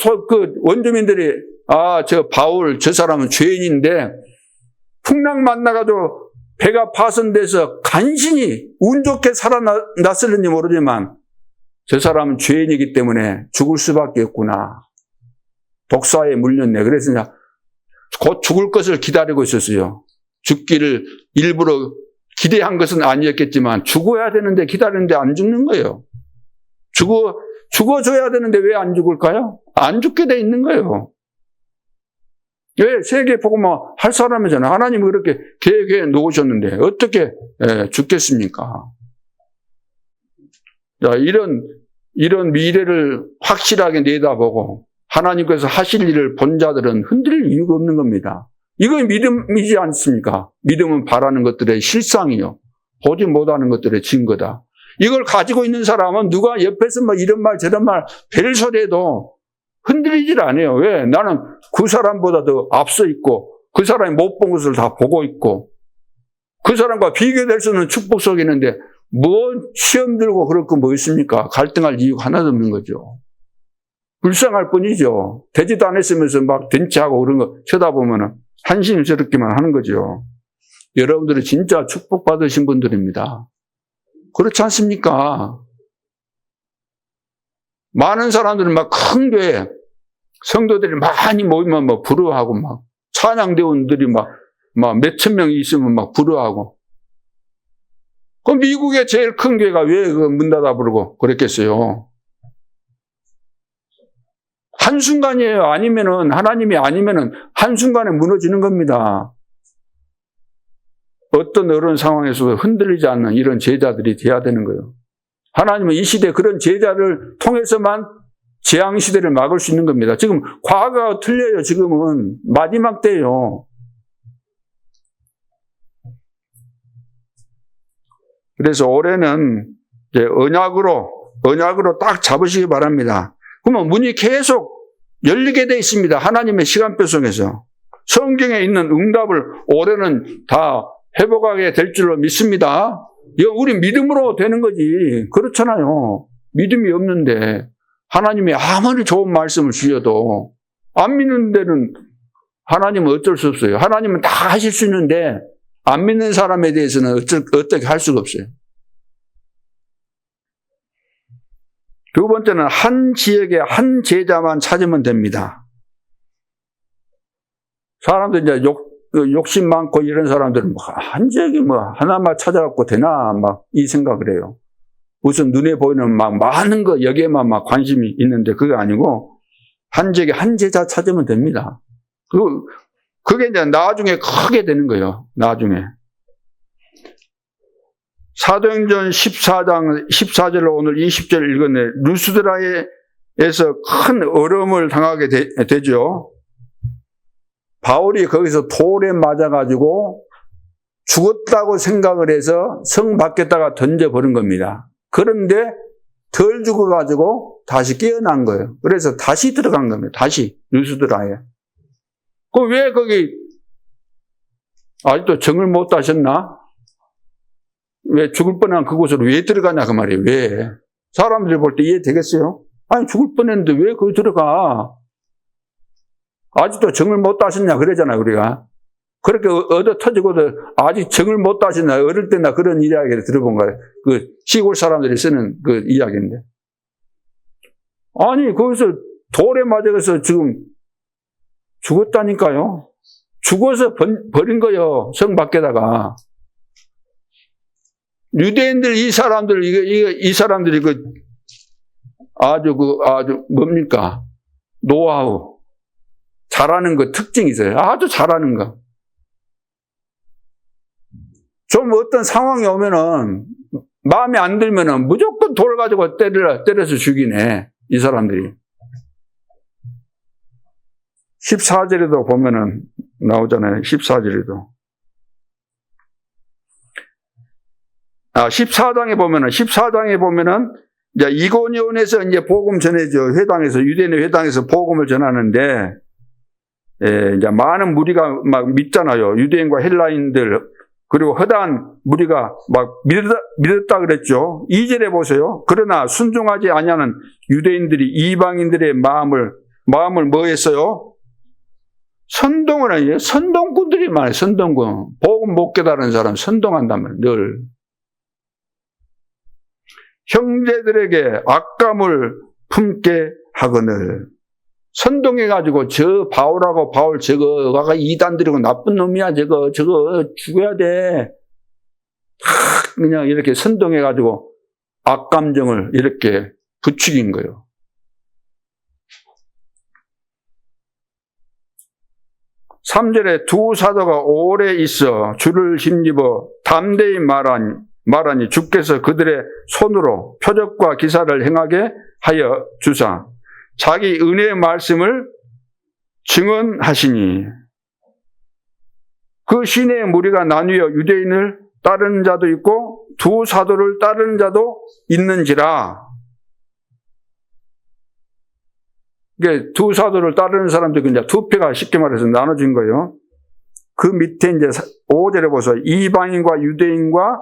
원주민들이 저 바울 저 사람은 죄인인데 풍랑 만나가지고 배가 파손돼서 간신히 운 좋게 살아났을는지 모르지만 저 사람은 죄인이기 때문에 죽을 수밖에 없구나. 독사에 물렸네. 그래서 곧 죽을 것을 기다리고 있었어요. 죽기를 일부러 기대한 것은 아니었겠지만 죽어야 되는데 기다리는데 안 죽는 거예요. 죽어줘야 되는데 왜 안 죽을까요? 안 죽게 돼 있는 거예요. 왜? 세계 복음화 할 사람이잖아요. 하나님이 그렇게 계획해 놓으셨는데 어떻게 죽겠습니까? 자, 이런 미래를 확실하게 내다보고 하나님께서 하실 일을 본 자들은 흔들릴 이유가 없는 겁니다. 이건 믿음이지 않습니까? 믿음은 바라는 것들의 실상이요. 보지 못하는 것들의 증거다. 이걸 가지고 있는 사람은 누가 옆에서 뭐 이런 말 저런 말 별소리해도 흔들리질 않아요. 왜? 나는 그 사람보다 더 앞서 있고 그 사람이 못 본 것을 다 보고 있고 그 사람과 비교될 수 없는 축복 속에 있는데 뭔 시험 들고 그럴 거 뭐 있습니까? 갈등할 이유가 하나도 없는 거죠. 불쌍할 뿐이죠. 되지도 않았으면서 막 덴치하고 그런 거 쳐다보면 한심스럽기만 하는 거죠. 여러분들이 진짜 축복받으신 분들입니다. 그렇지 않습니까? 많은 사람들은 막 큰 교회, 성도들이 많이 모이면 막 부러워하고 막 찬양대원들이 막 몇천 명이 있으면 막 부러워하고. 그럼 미국의 제일 큰 교회가 왜 문 닫아 부르고 그랬겠어요? 한순간이에요. 아니면은, 하나님이 아니면은, 한순간에 무너지는 겁니다. 어떤 어려운 상황에서도 흔들리지 않는 이런 제자들이 돼야 되는 거예요. 하나님은 이 시대 그런 제자를 통해서만 재앙시대를 막을 수 있는 겁니다. 지금 과거가 틀려요. 지금은 마지막 때예요. 그래서 올해는 이제 언약으로 딱 잡으시기 바랍니다. 그러면 문이 계속 열리게 돼 있습니다. 하나님의 시간표 속에서. 성경에 있는 응답을 올해는 다 회복하게 될 줄로 믿습니다. 이거 우리 믿음으로 되는 거지. 그렇잖아요. 믿음이 없는데 하나님이 아무리 좋은 말씀을 주셔도 안 믿는 데는 하나님은 어쩔 수 없어요. 하나님은 다 하실 수 있는데 안 믿는 사람에 대해서는 어떻게 할 수가 없어요. 두 번째는 한 지역에 한 제자만 찾으면 됩니다. 사람들 이제 욕심 많고 이런 사람들은 한 지역에 하나만 찾아갖고 되나 이 생각을 해요. 우선 눈에 보이는 많은 거 여기에만 관심이 있는데 그게 아니고 한 지역에 한 제자 찾으면 됩니다. 그게 이제 나중에 크게 되는 거예요. 나중에. 사도행전 14장 14절로 오늘 20절 읽었네. 루스드라에서 큰 어려움을 당하게 되죠. 바울이 거기서 돌에 맞아가지고 죽었다고 생각을 해서 성 밖에다가 던져버린 겁니다. 그런데 덜 죽어가지고 다시 깨어난 거예요. 그래서 다시 들어간 겁니다. 다시 루스드라에. 왜 거기 아직도 정을 못 따셨나? 왜 죽을 뻔한 그곳으로 왜 들어가냐 그 말이에요. 왜? 사람들이 볼 때 이해되겠어요? 아니 죽을 뻔했는데 왜 거기 들어가? 아직도 정을 못 따셨냐 그러잖아요 우리가. 그렇게 얻어 터지고도 아직 정을 못 따지나 어릴 때나 그런 이야기를 들어본 거예요. 그 시골 사람들이 쓰는 그 이야기인데. 아니, 거기서 돌에 맞아서 지금 죽었다니까요. 죽어서 버린 거예요. 성 밖에다가. 유대인들 이 사람들이 아주 뭡니까? 노하우. 잘하는 거 특징이 있어요. 아주 잘하는 거. 좀 어떤 상황이 오면은, 마음에 안 들면은 무조건 돌 가지고 때려서 죽이네. 이 사람들이. 14절에도 보면은 나오잖아요. 14절에도. 14장에 보면은, 이제 이고니온에서 이제 복음 전해죠. 회당에서, 유대인의 회당에서 복음을 전하는데, 이제 많은 무리가 막 믿잖아요. 유대인과 헬라인들, 그리고 허다한 무리가 막 믿었다 그랬죠. 2절에 보세요. 그러나 순종하지 아니하는 유대인들이 이방인들의 마음을 뭐 했어요? 선동을 하니, 선동꾼들이 많아요. 선동꾼. 복음 못 깨달은 사람 선동한다면 늘. 형제들에게 악감을 품게 하거늘. 선동해가지고 바울하고 바울 저거가 이단들이고 나쁜 놈이야. 저거 죽어야 돼. 그냥 이렇게 선동해가지고 악감정을 이렇게 부추긴 거예요. 3절에 두 사도가 오래 있어 주를 힘입어 담대히 말하니 주께서 그들의 손으로 표적과 기사를 행하게 하여 주사 자기 은혜의 말씀을 증언하시니 그 시내의 무리가 나뉘어 유대인을 따르는 자도 있고 두 사도를 따르는 자도 있는지라. 이게 두 사도를 따르는 사람들이 이제 두 표가 쉽게 말해서 나눠진 거예요. 그 밑에 이제 5절에 보세요. 이방인과 유대인과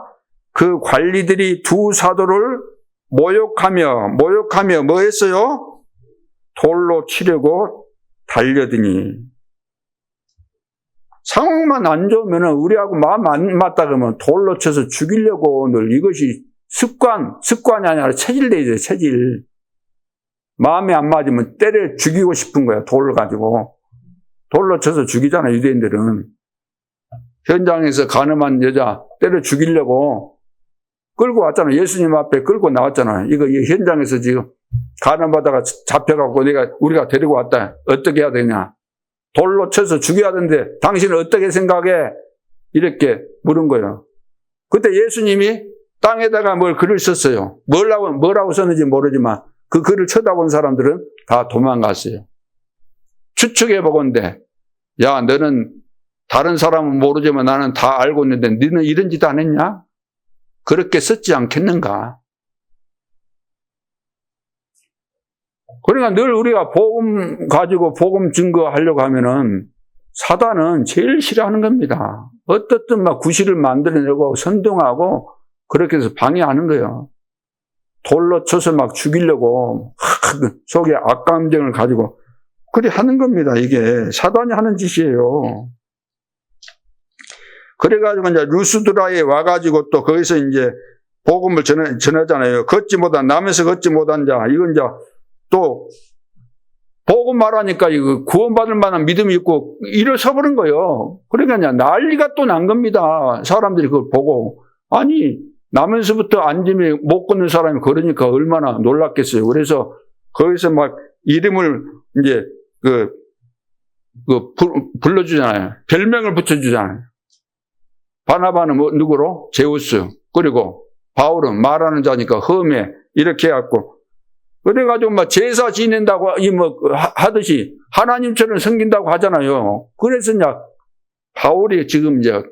그 관리들이 두 사도를 모욕하며 뭐 했어요? 돌로 치려고 달려드니. 상황만 안 좋으면 우리하고 마음 안 맞다 그러면 돌로 쳐서 죽이려고 늘 이것이 습관이 아니라 체질돼 있어요. 체질. 마음에 안 맞으면 때려 죽이고 싶은 거야. 돌을 가지고. 돌로 쳐서 죽이잖아. 유대인들은. 현장에서 가늠한 여자 때려 죽이려고 끌고 왔잖아. 예수님 앞에 끌고 나왔잖아. 이거 현장에서 지금 가늠하다가 잡혀갖고 우리가 데리고 왔다. 어떻게 해야 되냐? 돌로 쳐서 죽여야 되는데 당신은 어떻게 생각해? 이렇게 물은 거예요. 그때 예수님이 땅에다가 글을 썼어요. 뭐라고 썼는지 모르지만 그 글을 쳐다본 사람들은 다 도망갔어요. 추측해 보건대, 야, 너는 다른 사람은 모르지만 나는 다 알고 있는데 너는 이런 짓 안 했냐? 그렇게 썼지 않겠는가? 그러니까 늘 우리가 복음 가지고 복음 증거하려고 하면은 사단은 제일 싫어하는 겁니다. 어떻든 막 구실을 만들어내고 선동하고 그렇게 해서 방해하는 거예요. 돌로 쳐서 막 죽이려고 속에 악감정을 가지고 그리 하는 겁니다. 이게 사단이 하는 짓이에요. 그래가지고 이제 루스드라에 와가지고 또 거기서 이제 복음을 전하잖아요. 남에서 걷지 못한 자, 이건 이제 또 복음 말하니까 이거 구원받을 만한 믿음이 있고 일어서버린 거예요. 그러니까 이제 난리가 또 난 겁니다. 사람들이 그걸 보고. 아니, 나면서부터 앉으며 못 걷는 사람이 그러니까 얼마나 놀랐겠어요. 그래서 거기서 막 이름을 이제 불러주잖아요. 별명을 붙여주잖아요. 바나바는 누구로? 제우스. 그리고 바울은 말하는 자니까 험해. 이렇게 해갖고. 그래가지고 막 제사 지낸다고 하듯이 하나님처럼 섬긴다고 하잖아요. 그래서 이제 바울이 지금 이제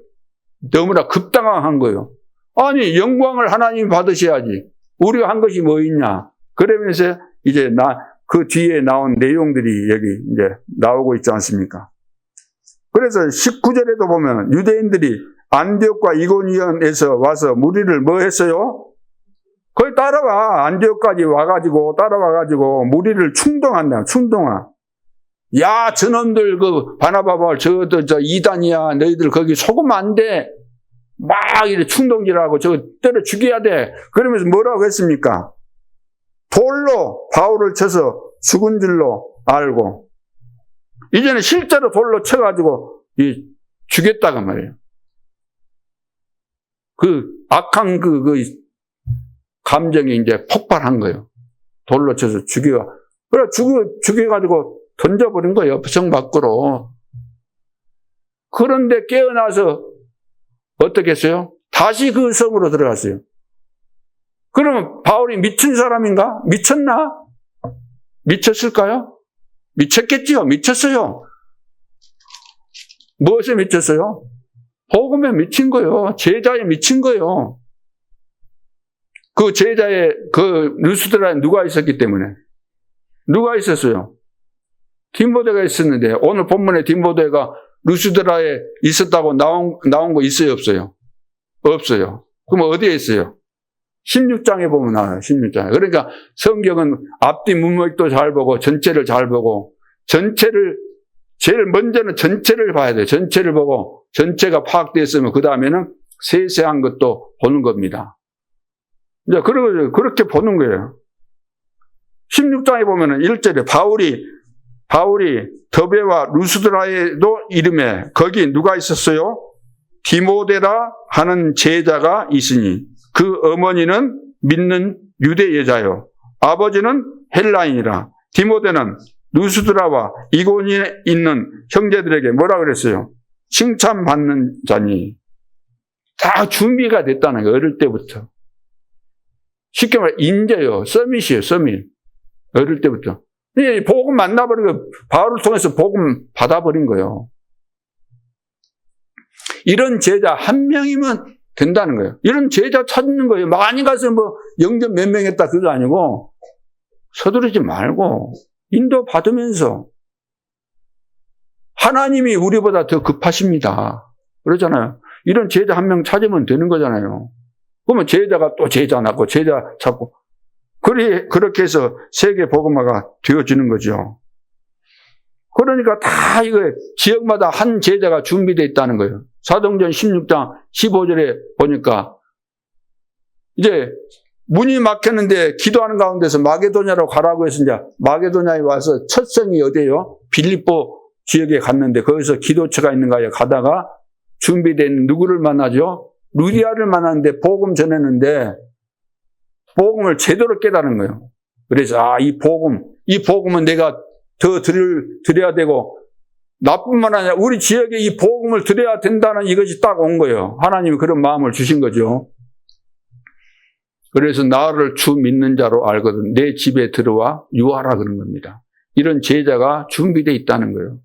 너무나 급당황한 거예요. 아니, 영광을 하나님 받으셔야지. 우리가 한 것이 뭐 있냐. 그러면서 이제 그 뒤에 나온 내용들이 여기 이제 나오고 있지 않습니까? 그래서 19절에도 보면 유대인들이 안디옥과 이고니온에서 와서 무리를 뭐 했어요? 거기 안디옥까지 따라와가지고 무리를 충동한다. 충동화. 야, 저놈들 그 바나바발 저 이단이야. 너희들 거기 속으면 안 돼. 막 이렇게 충동질하고 저거 때려 죽여야 돼. 그러면서 뭐라고 했습니까? 돌로 바울을 쳐서 죽은 줄로 알고 이제는 실제로 돌로 쳐가지고 죽였다고 말이에요. 그 악한 그 감정이 이제 폭발한 거예요. 돌로 쳐서 그래 죽여가지고 던져버린 거예요. 성 밖으로. 그런데 깨어나서 어떻게 했어요? 다시 그 성으로 들어갔어요. 그러면 바울이 미친 사람인가? 미쳤나? 미쳤을까요? 미쳤겠지요. 미쳤어요. 무엇에 미쳤어요? 복음에 미친 거예요. 제자에 미친 거예요. 그 제자에 그 루스드라에 누가 있었기 때문에. 누가 있었어요? 디모데가 있었는데 오늘 본문에 디모데가 루스드라에 있었다고 나온 거 있어요? 없어요? 없어요. 그럼 어디에 있어요? 16장에 보면 나와요. 16장에. 그러니까 성경은 앞뒤 문맥도 잘 보고 전체를 잘 보고 제일 먼저는 전체를 봐야 돼요. 전체를 보고 전체가 파악됐으면 그 다음에는 세세한 것도 보는 겁니다. 이제 그렇게 보는 거예요. 16장에 보면은 1절에 바울이 더베와 루스드라에도 이름에 거기 누가 있었어요? 디모데라 하는 제자가 있으니 그 어머니는 믿는 유대 여자요. 아버지는 헬라인이라. 디모데는 루스드라와 이고니에 있는 형제들에게 뭐라 그랬어요? 칭찬받는 자니. 다 준비가 됐다는 거예요. 어릴 때부터. 쉽게 말해 인재요. 서밋이에요. 서밋. 어릴 때부터. 복음 만나버린 거 바울을 통해서 복음 받아버린 거예요. 이런 제자 한 명이면 된다는 거예요. 이런 제자 찾는 거예요. 많이 가서 뭐 영접 몇 명 했다 그거 아니고 서두르지 말고 인도 받으면서 하나님이 우리보다 더 급하십니다. 그러잖아요. 이런 제자 한 명 찾으면 되는 거잖아요. 그러면 제자가 또 제자 낳고 제자 찾고 그렇게 해서 세계 복음화가 되어지는 거죠. 그러니까 다 이거 지역마다 한 제자가 준비되어 있다는 거예요. 사도행전 16장 15절에 보니까 이제 문이 막혔는데 기도하는 가운데서 마게도냐로 가라고 해서 이제 마게도냐에 와서 첫 성이 어디예요? 빌립보 지역에 갔는데 거기서 기도처가 있는가에 가다가 준비된 누구를 만나죠? 루디아를 만났는데 복음 전했는데 복음을 제대로 깨달은 거예요. 그래서 이 복음은 내가 더 드려야 되고 나뿐만 아니라 우리 지역에 이 복음을 드려야 된다는 이것이 딱 온 거예요. 하나님이 그런 마음을 주신 거죠. 그래서 나를 주 믿는 자로 알거든 내 집에 들어와 유하라 그런 겁니다. 이런 제자가 준비되어 있다는 거예요.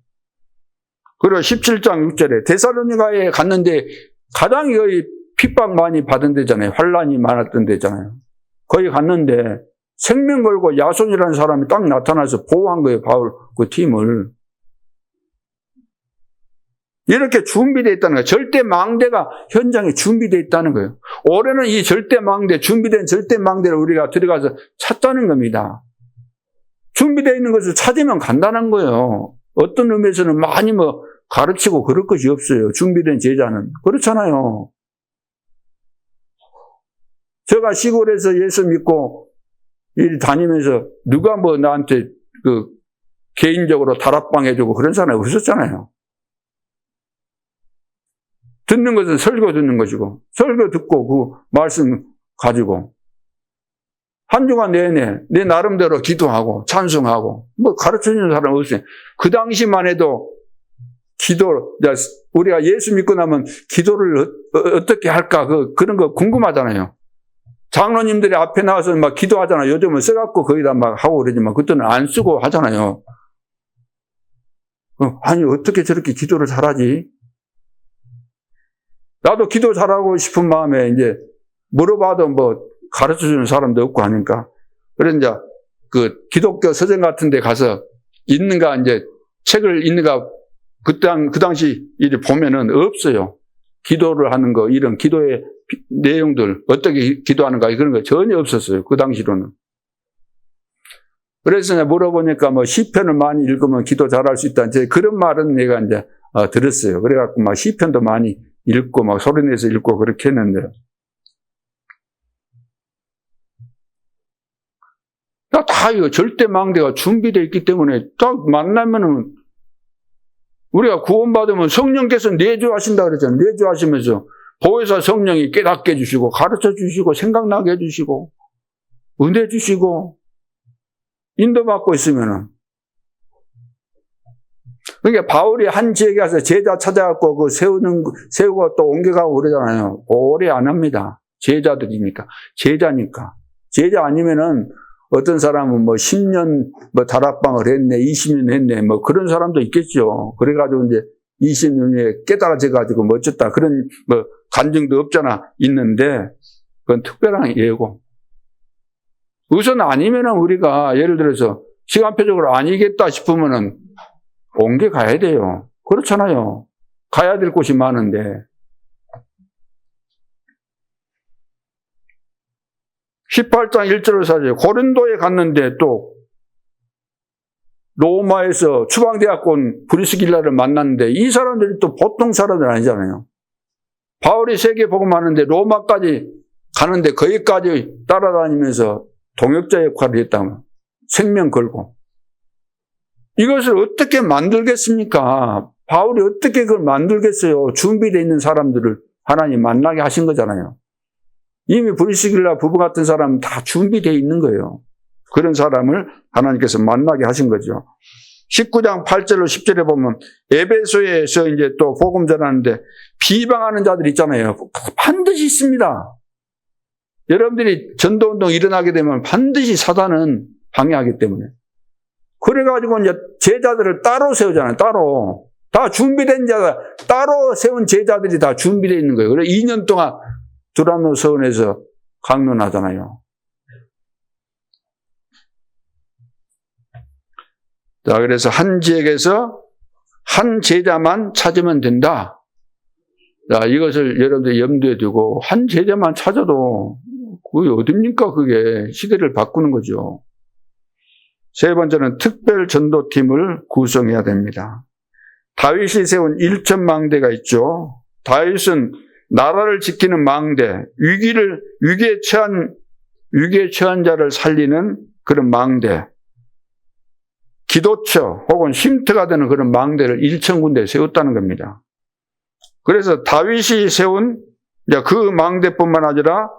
그리고 17장 6절에 데살로니가에 갔는데 가장 거의 핍박 많이 받은 데잖아요. 환란이 많았던 데잖아요. 거기 갔는데 생명 걸고 야손이라는 사람이 딱 나타나서 보호한 거예요. 바울 그 팀을. 이렇게 준비되어 있다는 거예요. 절대 망대가 현장에 준비되어 있다는 거예요. 올해는 이 준비된 절대 망대를 우리가 들어가서 찾자는 겁니다. 준비되어 있는 것을 찾으면 간단한 거예요. 어떤 의미에서는 많이 가르치고 그럴 것이 없어요. 준비된 제자는. 그렇잖아요. 제가 시골에서 예수 믿고 다니면서 누가 나한테 개인적으로 다락방 해주고 그런 사람이 없었잖아요. 듣는 것은 설교 듣는 것이고, 설교 듣고 그 말씀 가지고, 한 주간 내내 내 나름대로 기도하고, 찬송하고, 가르쳐주는 사람 없어요. 그 당시만 해도 우리가 예수 믿고 나면 기도를 어떻게 할까, 그런 거 궁금하잖아요. 장로님들이 앞에 나와서 막 기도하잖아요. 요즘은 써갖고 거기다 막 하고 그러지만, 그때는 안 쓰고 하잖아요. 아니, 어떻게 저렇게 기도를 잘하지? 나도 기도 잘하고 싶은 마음에 이제 물어봐도 가르쳐 주는 사람도 없고 하니까. 그래서 이제 기독교 서점 같은 데 가서 있는가 이제 책을 있는가 그 당시 이제 보면은 없어요. 기도를 하는 거, 이런 기도의 내용들, 어떻게 기도하는가 그런 거 전혀 없었어요. 그 당시로는. 그래서 내가 물어보니까 뭐 시편을 많이 읽으면 기도 잘할 수 있다. 이제 그런 말은 내가 이제 들었어요. 그래갖고 막 시편도 많이 읽고 막 소리내서 읽고 그렇게 했는데. 다 이거 절대 망대가 준비되어 있기 때문에 딱 만나면은 우리가 구원받으면 성령께서 내주하신다 그랬잖아요. 내주하시면서 보혜사 성령이 깨닫게 해주시고 가르쳐 주시고 생각나게 해주시고 은혜 주시고 인도받고 있으면은. 그러니까 바울이 한 지역에 가서 제자 찾아갖고 그 세우고 또 옮겨가고 그러잖아요. 오래 안 합니다. 제자들이니까. 제자니까. 제자 아니면은 어떤 사람은 뭐 10년 뭐 다락방을 했네, 20년 했네, 뭐 그런 사람도 있겠죠. 그래가지고 이제 20년에 깨달아져가지고 멋졌다. 그런 뭐 간증도 없잖아. 있는데 그건 특별한 예고. 우선 아니면은 우리가 예를 들어서 시간표적으로 아니겠다 싶으면은 옮겨가야 돼요. 그렇잖아요. 가야 될 곳이 많은데. 18장 1절을 사죠. 고린도에 갔는데 또 로마에서 추방대학원 브리스길라를 만났는데 이 사람들이 또 보통 사람들 아니잖아요. 바울이 세계 복음하는데 로마까지 가는데 거기까지 따라다니면서 동역자 역할을 했다면 생명 걸고 이것을 어떻게 만들겠습니까? 바울이 어떻게 그걸 만들겠어요? 준비되어 있는 사람들을 하나님 만나게 하신 거잖아요. 이미 브리스길라 부부 같은 사람은 다 준비되어 있는 거예요. 그런 사람을 하나님께서 만나게 하신 거죠. 19장 8절로 10절에 보면 에베소에서 이제 또 복음 전하는데 비방하는 자들 있잖아요. 반드시 있습니다. 여러분들이 전도운동 일어나게 되면 반드시 사단은 방해하기 때문에. 그래가지고 이제 제자들을 따로 세우잖아요. 따로. 다 준비된 자가, 따로 세운 제자들이 다 준비되어 있는 거예요. 그래서 2년 동안 두란노 서원에서 강론하잖아요. 자, 그래서 한 지역에서 한 제자만 찾으면 된다. 자, 이것을 여러분들 염두에 두고 한 제자만 찾아도 그게 어딥니까? 그게 시대를 바꾸는 거죠. 세 번째는 특별 전도팀을 구성해야 됩니다. 다윗이 세운 1천망대가 있죠. 다윗은 나라를 지키는 망대, 위기에 처한 자를 살리는 그런 망대, 기도처 혹은 쉼터가 되는 그런 망대를 1,000군데 세웠다는 겁니다. 그래서 다윗이 세운 그 망대뿐만 아니라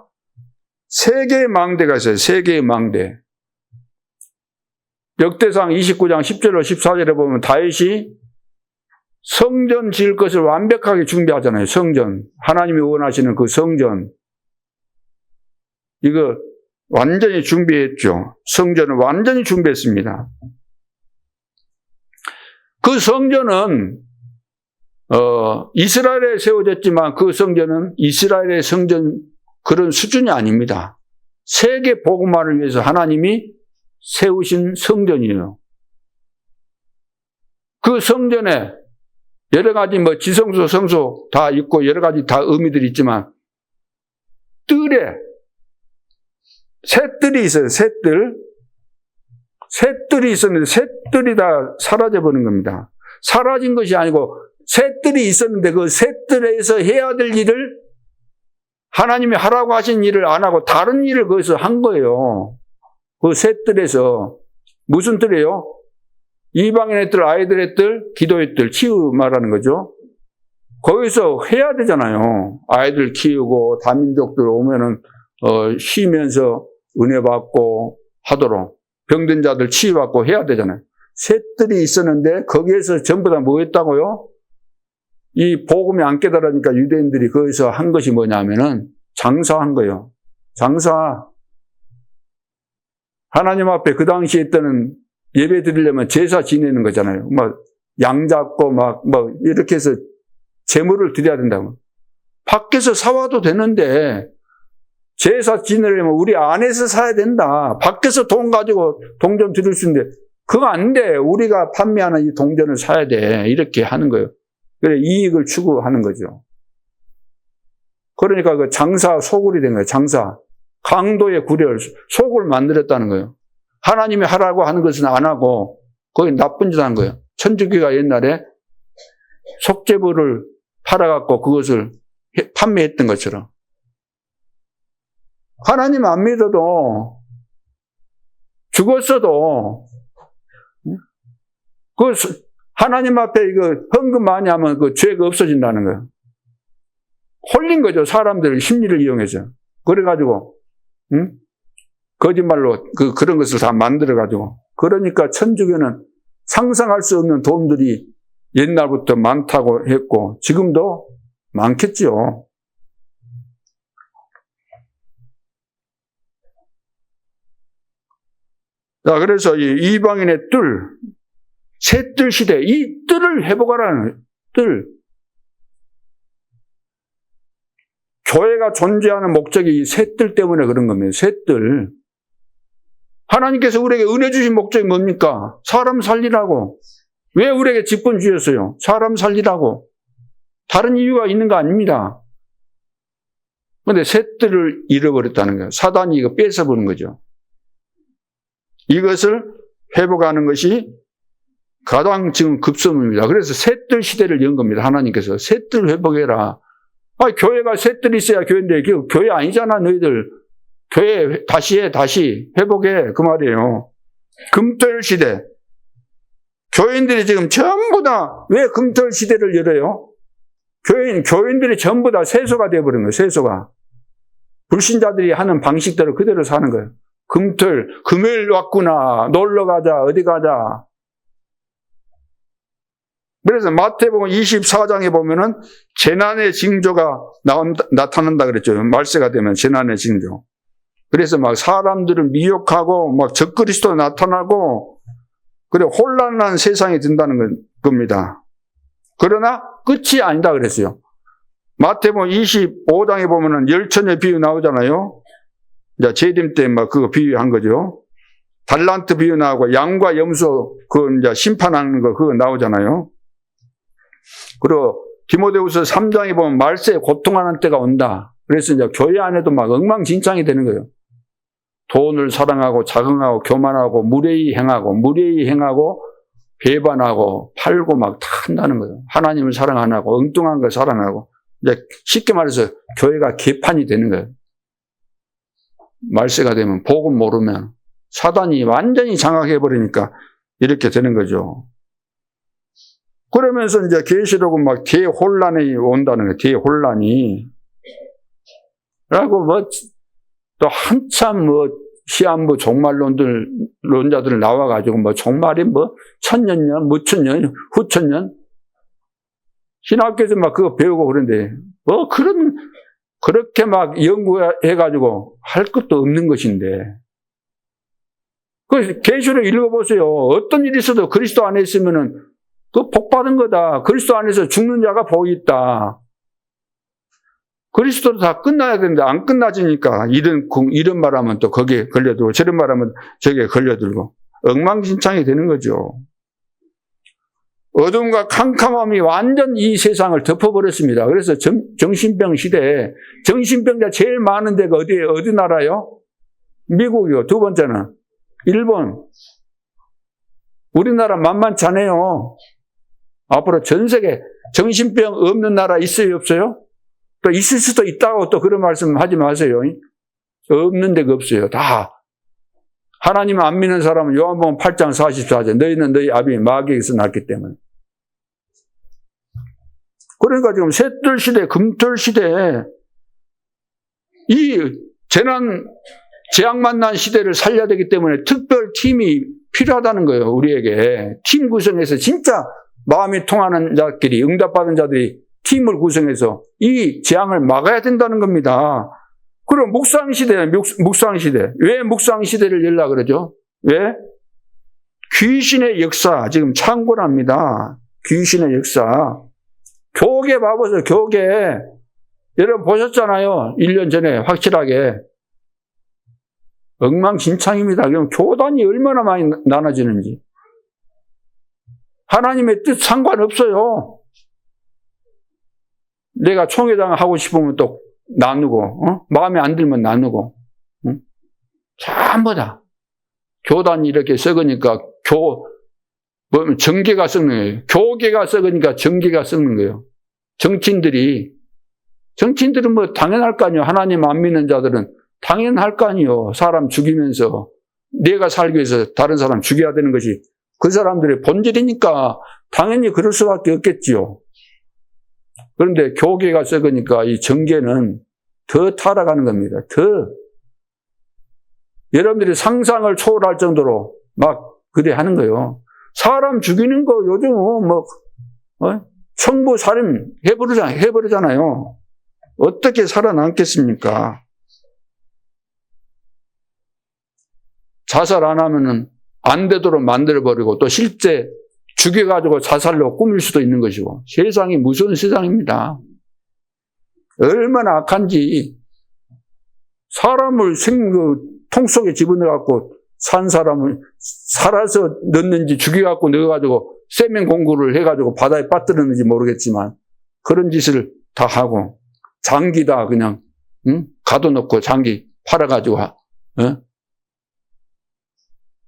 3개의 망대가 있어요. 3개의 망대. 역대상 29장 10절로 14절에 보면 다윗이 성전 지을 것을 완벽하게 준비하잖아요. 성전. 하나님이 원하시는 그 성전. 이거 완전히 준비했죠. 성전을 완전히 준비했습니다. 그 성전은 이스라엘에 세워졌지만 그 성전은 이스라엘의 성전 그런 수준이 아닙니다. 세계 복음화를 위해서 하나님이 세우신 성전이에요. 그 성전에 여러 가지 뭐 지성소, 성소 다 있고 여러 가지 다 의미들이 있지만 뜰에 새뜰이 있어요. 새뜰이 있었는데 새뜰이 다 사라져버린 겁니다. 사라진 것이 아니고 새뜰이 있었는데 그 새뜰에서 해야 될 일을 하나님이 하라고 하신 일을 안 하고 다른 일을 거기서 한 거예요. 그 새뜰에서 무슨 뜰이에요? 이방인의 뜰, 아이들의 뜰, 기도의 뜰, 치유 말하는 거죠. 거기서 해야 되잖아요. 아이들 키우고 다민족들 오면은 쉬면서 은혜 받고 하도록 병든 자들 치유받고 해야 되잖아요. 새 뜰이 있었는데 거기에서 전부 다 뭐 했다고요? 이 복음이 안 깨달으니까 유대인들이 거기서 한 것이 뭐냐면은 장사한 거예요. 장사. 하나님 앞에 그 당시에 때는 예배 드리려면 제사 지내는 거잖아요. 양 잡고 이렇게 해서 제물을 드려야 된다고. 밖에서 사와도 되는데 제사 지내려면 우리 안에서 사야 된다. 밖에서 돈 가지고 동전 드릴 수 있는데 그거 안 돼. 우리가 판매하는 이 동전을 사야 돼. 이렇게 하는 거예요. 그래 이익을 추구하는 거죠. 그러니까 그 장사 소굴이 된 거예요. 장사. 강도의 구렬, 속을 만들었다는 거예요. 하나님이 하라고 하는 것은 안 하고 거기 나쁜 짓 하는 거예요. 천주교가 옛날에 속죄부를 팔아갖고 그것을 판매했던 것처럼. 하나님 안 믿어도 죽었어도 그 하나님 앞에 이거 헌금 많이 하면 그 죄가 없어진다는 거예요. 홀린 거죠. 사람들 심리를 이용해서. 그래가지고 거짓말로 그런 것을 다 만들어가지고. 그러니까 천주교는 상상할 수 없는 돈들이 옛날부터 많다고 했고 지금도 많겠죠. 자, 그래서 이 이방인의 새뜰 시대, 이 뜰을 회복하라는 뜰. 교회가 존재하는 목적이 이 새뜰 때문에 그런 겁니다. 새뜰. 하나님께서 우리에게 은혜 주신 목적이 뭡니까? 사람 살리라고. 왜 우리에게 직분 주셨어요? 사람 살리라고. 다른 이유가 있는 거 아닙니다. 그런데 새뜰을 잃어버렸다는 거예요. 사단이 이거 뺏어버린 거죠. 이것을 회복하는 것이 가장 지금 급선무입니다. 그래서 새뜰 시대를 연 겁니다. 하나님께서 새뜰 회복해라. 교회가 새뜰이 있어야 교회인데 교회 아니잖아 너희들. 교회 다시 해, 다시 회복해 그 말이에요. 금토일 시대. 교인들이 지금 전부 다 왜 금토일 시대를 열어요? 교인들이 전부 다 세소가 되어버린 거예요. 세소가. 불신자들이 하는 방식대로 그대로 사는 거예요. 금토일, 금요일 왔구나. 놀러 가자. 어디 가자. 그래서 마태복음 24장에 보면은 재난의 징조가 나타난다 그랬죠. 말세가 되면 재난의 징조. 그래서 막 사람들을 미혹하고 막 적그리스도 나타나고 그래 혼란한 세상이 된다는 겁니다. 그러나 끝이 아니다 그랬어요. 마태복음 25장에 보면은 열처녀 비유 나오잖아요. 이제 재림 때 막 그거 비유한 거죠. 달란트 비유 나오고 양과 염소 그 이제 심판하는 거 그거 나오잖아요. 그리고 디모데후서 3장에 보면 말세에 고통하는 때가 온다. 그래서 이제 교회 안에도 막 엉망진창이 되는 거예요. 돈을 사랑하고 자긍하고 교만하고 무례히 행하고 배반하고 팔고 막 다 한다는 거예요. 하나님을 사랑 안 하고 엉뚱한 걸 사랑하고 이제 쉽게 말해서 교회가 개판이 되는 거예요. 말세가 되면 복음 모르면 사단이 완전히 장악해버리니까 이렇게 되는 거죠. 그러면서 이제 계시록은 막 대혼란이 온다는 거예요. 대혼란이. 라고 또 한참 시한부 종말론자들 나와가지고 종말이 1000년, 무천년, 후천년. 신학교에서 막 그거 배우고 그런데 그렇게 막 연구해가지고 할 것도 없는 것인데. 그 계시록 읽어보세요. 어떤 일이 있어도 그리스도 안에 있으면은 그 복 받은 거다. 그리스도 안에서 죽는 자가 복이 있다. 그리스도로 다 끝나야 되는데 안 끝나지니까 이런 말하면 또 거기에 걸려들고 저런 말하면 저기에 걸려들고 엉망진창이 되는 거죠. 어둠과 캄캄함이 완전 이 세상을 덮어버렸습니다. 그래서 정신병 시대에 정신병자 제일 많은 데가 어디 나라요? 미국이요. 두 번째는 일본. 우리나라 만만치 않아요. 앞으로 전 세계 정신병 없는 나라 있어요, 없어요? 또 있을 수도 있다고 또 그런 말씀 하지 마세요. 없는 데가 없어요. 다. 하나님 안 믿는 사람은 요한복음 8장 44절. 너희는 너희 아비 마귀에게서 났기 때문에. 그러니까 지금 셋들 시대, 금털 시대에 이 재앙 만난 시대를 살려야 되기 때문에 특별 팀이 필요하다는 거예요. 우리에게. 팀 구성해서 진짜 마음이 통하는 자들이, 응답받은 자들이 팀을 구성해서 이 재앙을 막아야 된다는 겁니다. 그럼 묵상시대. 왜 묵상시대를 열라 그러죠? 왜? 귀신의 역사, 지금 창궐합니다. 귀신의 역사. 교계 봐보세요, 교계. 여러분 보셨잖아요. 1년 전에 확실하게. 엉망진창입니다. 그럼 교단이 얼마나 많이 나눠지는지. 하나님의 뜻 상관없어요. 내가 총회장 하고 싶으면 또 나누고, 마음에 안 들면 나누고, 전부 다. 교단이 이렇게 썩으니까 정계가 썩는 거예요. 교계가 썩으니까 정계가 썩는 거예요. 정치인들은 뭐 당연할 거 아니에요. 하나님 안 믿는 자들은 당연할 거 아니에요. 사람 죽이면서 내가 살기 위해서 다른 사람 죽여야 되는 것이 그 사람들의 본질이니까 당연히 그럴 수밖에 없겠지요. 그런데 교계가 썩으니까 이 정계는 더 타락하는 겁니다. 여러분들이 상상을 초월할 정도로 막 그래 하는 거예요. 사람 죽이는 거 요즘 청부 살인 해버리잖아요. 어떻게 살아남겠습니까? 자살 안 하면은 안 되도록 만들어버리고 또 실제 죽여가지고 자살로 꾸밀 수도 있는 것이고 세상이 무서운 세상입니다. 얼마나 악한지 사람을 통 속에 집어넣어갖고 산 사람을 살아서 넣는지 죽여갖고 넣어가지고 세면 공구를 해가지고 바다에 빠뜨렸는지 모르겠지만 그런 짓을 다 하고 장기 다 그냥 가둬놓고 장기 팔아가지고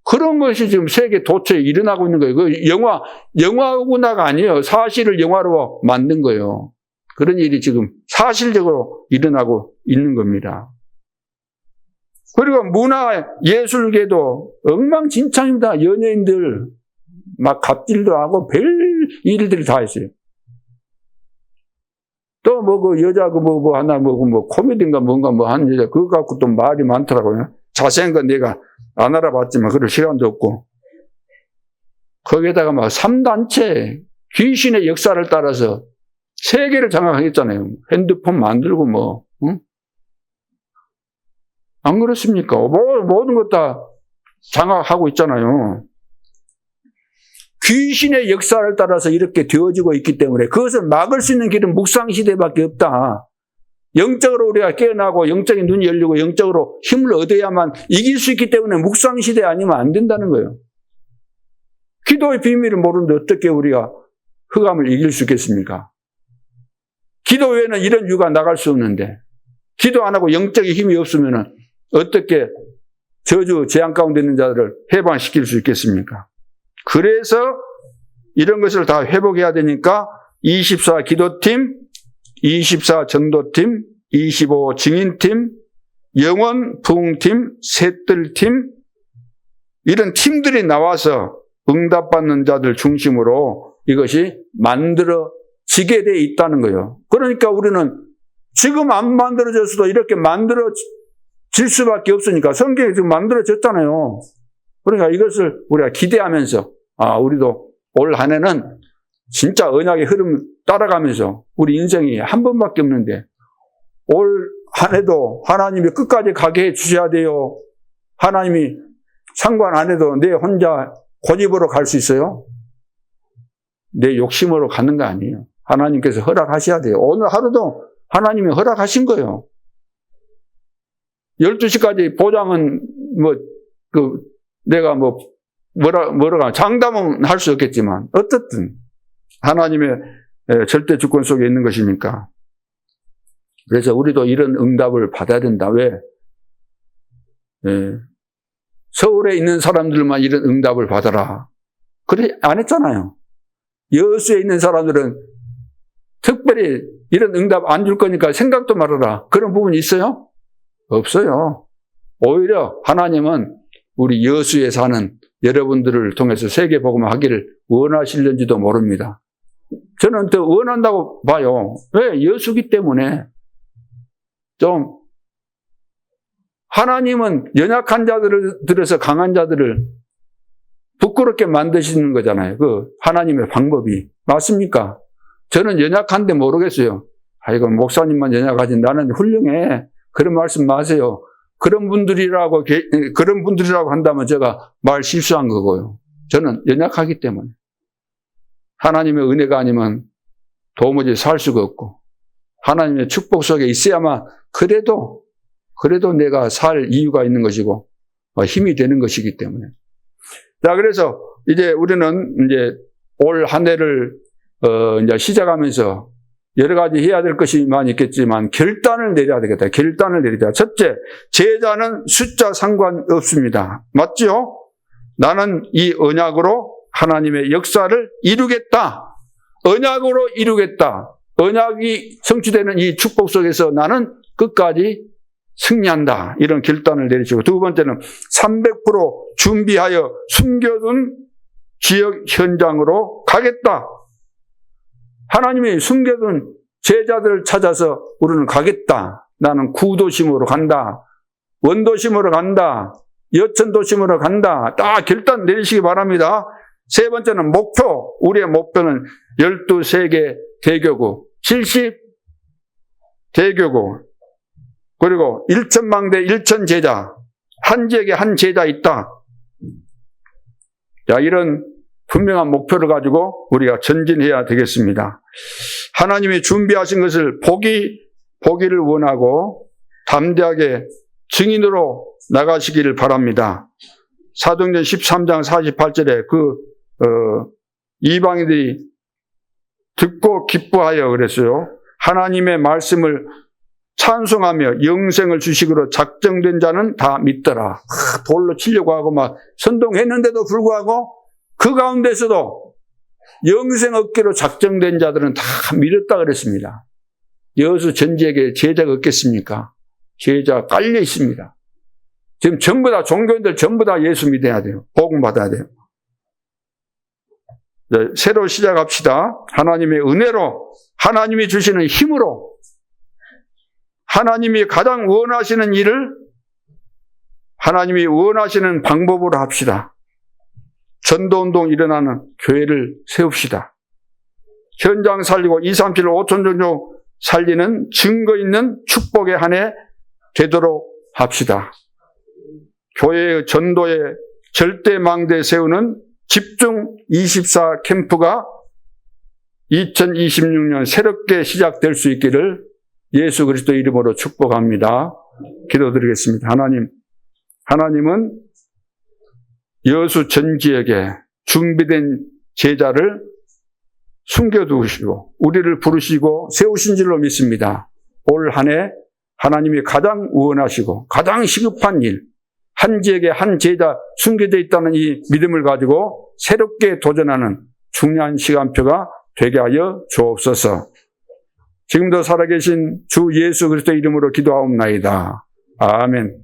그런 것이 지금 세계 도처에 일어나고 있는 거예요. 그 영화구나가 아니에요. 사실을 영화로 만든 거예요. 그런 일이 지금 사실적으로 일어나고 있는 겁니다. 그리고 문화 예술계도 엉망진창입니다. 연예인들 막 갑질도 하고 별 일들이 다 있어요. 또 그 여자 하나 코미디인가 뭔가 한 여자 그거 갖고 또 말이 많더라고요. 자세한 건 내가 안 알아봤지만 그럴 시간도 없고 거기에다가 막 3단체 귀신의 역사를 따라서 세계를 장악했잖아요. 핸드폰 만들고 안 그렇습니까? 모든 것 다 장악하고 있잖아요. 귀신의 역사를 따라서 이렇게 되어지고 있기 때문에 그것을 막을 수 있는 길은 묵상시대밖에 없다. 영적으로 우리가 깨어나고 영적인 눈이 열리고 영적으로 힘을 얻어야만 이길 수 있기 때문에 묵상시대 아니면 안 된다는 거예요. 기도의 비밀을 모르는데 어떻게 우리가 흑암을 이길 수 있겠습니까? 기도 외에는 이런 유가 나갈 수 없는데 기도 안 하고 영적인 힘이 없으면 어떻게 저주 재앙 가운데 있는 자들을 해방시킬 수 있겠습니까? 그래서 이런 것을 다 회복해야 되니까 24 기도팀, 24 전도팀, 25 증인팀, 영원 부흥팀, 셋들팀 이런 팀들이 나와서 응답받는 자들 중심으로 이것이 만들어지게 돼 있다는 거예요. 그러니까 우리는 지금 안 만들어졌어도 이렇게 만들어질 수밖에 없으니까 성경이 지금 만들어졌잖아요. 그러니까 이것을 우리가 기대하면서 우리도 올 한 해는 진짜 언약의 흐름 따라가면서 우리 인생이 한 번밖에 없는데 올 한 해도 하나님이 끝까지 가게 해주셔야 돼요. 하나님이 상관 안 해도 내 혼자 고집으로 갈 수 있어요? 내 욕심으로 가는 거 아니에요. 하나님께서 허락하셔야 돼요. 오늘 하루도 하나님이 허락하신 거예요. 12시까지 보장은 내가 뭐라고 장담은 할 수 없겠지만 어떻든 하나님의 절대 주권 속에 있는 것이니까. 그래서 우리도 이런 응답을 받아야 된다. 왜? 서울에 있는 사람들만 이런 응답을 받아라. 그래 안 했잖아요. 여수에 있는 사람들은 특별히 이런 응답 안 줄 거니까 생각도 말아라. 그런 부분이 있어요? 없어요. 오히려 하나님은 우리 여수에 사는 여러분들을 통해서 세계복음을 하기를 원하실는지도 모릅니다. 저는 더 원한다고 봐요. 왜? 여수기 때문에. 좀 하나님은 연약한 자들을 들어서 강한 자들을 부끄럽게 만드시는 거잖아요. 그 하나님의 방법이. 맞습니까? 저는 연약한데 모르겠어요. 이거 목사님만 연약하지 나는 훌륭해. 그런 말씀 마세요. 그런 분들이라고 한다면 제가 말 실수한 거고요. 저는 연약하기 때문에. 하나님의 은혜가 아니면 도무지 살 수가 없고 하나님의 축복 속에 있어야만 그래도 내가 살 이유가 있는 것이고 힘이 되는 것이기 때문에. 자, 그래서 이제 우리는 이제 올 한 해를 이제 시작하면서 여러 가지 해야 될 것이 많이 있겠지만 결단을 내려야 되겠다. 결단을 내리자. 첫째, 제자는 숫자 상관없습니다. 맞죠? 나는 이 언약으로 하나님의 역사를 이루겠다. 언약으로 이루겠다. 언약이 성취되는 이 축복 속에서 나는 끝까지 승리한다. 이런 결단을 내리시고, 두 번째는 300% 준비하여 숨겨둔 지역 현장으로 가겠다. 하나님이 숨겨둔 제자들을 찾아서 우리는 가겠다. 나는 구도심으로 간다. 원도심으로 간다. 여천도심으로 간다. 다 결단 내리시기 바랍니다. 세 번째는 목표. 우리의 목표는 12세계 대교구, 70 대교구, 그리고 1천망대 1천 제자, 한 지역에 한 제자 있다. 자, 이런 분명한 목표를 가지고 우리가 전진해야 되겠습니다. 하나님이 준비하신 것을 보기를 원하고 담대하게 증인으로 나가시기를 바랍니다. 사도행전 13장 48절에 이방인들이 듣고 기뻐하여 그랬어요. 하나님의 말씀을 찬송하며 영생을 주식으로 작정된 자는 다 믿더라. 돌로 치려고 하고 막 선동했는데도 불구하고 그 가운데서도 영생 얻기로 작정된 자들은 다 믿었다 그랬습니다. 여수 전 지역에 제자가 없겠습니까? 제자 깔려 있습니다. 지금 전부 다 종교인들 전부 다 예수 믿어야 돼요. 복음 받아야 돼요. 네, 새로 시작합시다. 하나님의 은혜로, 하나님이 주시는 힘으로, 하나님이 가장 원하시는 일을 하나님이 원하시는 방법으로 합시다. 전도운동 일어나는 교회를 세웁시다. 현장 살리고 237, 5천 종족 살리는 증거 있는 축복의 한 해 되도록 합시다. 교회의 전도에 절대망대 세우는 집중 24 캠프가 2026년 새롭게 시작될 수 있기를 예수 그리스도 이름으로 축복합니다. 기도드리겠습니다. 하나님은 여수 전 지역에 준비된 제자를 숨겨두시고 우리를 부르시고 세우신 줄로 믿습니다. 올 한 해 하나님이 가장 원하시고 가장 시급한 일, 한 지역에 한 제자 숨겨져 있다는 이 믿음을 가지고 새롭게 도전하는 중요한 시간표가 되게 하여 주옵소서. 지금도 살아계신 주 예수 그리스도 이름으로 기도하옵나이다. 아멘.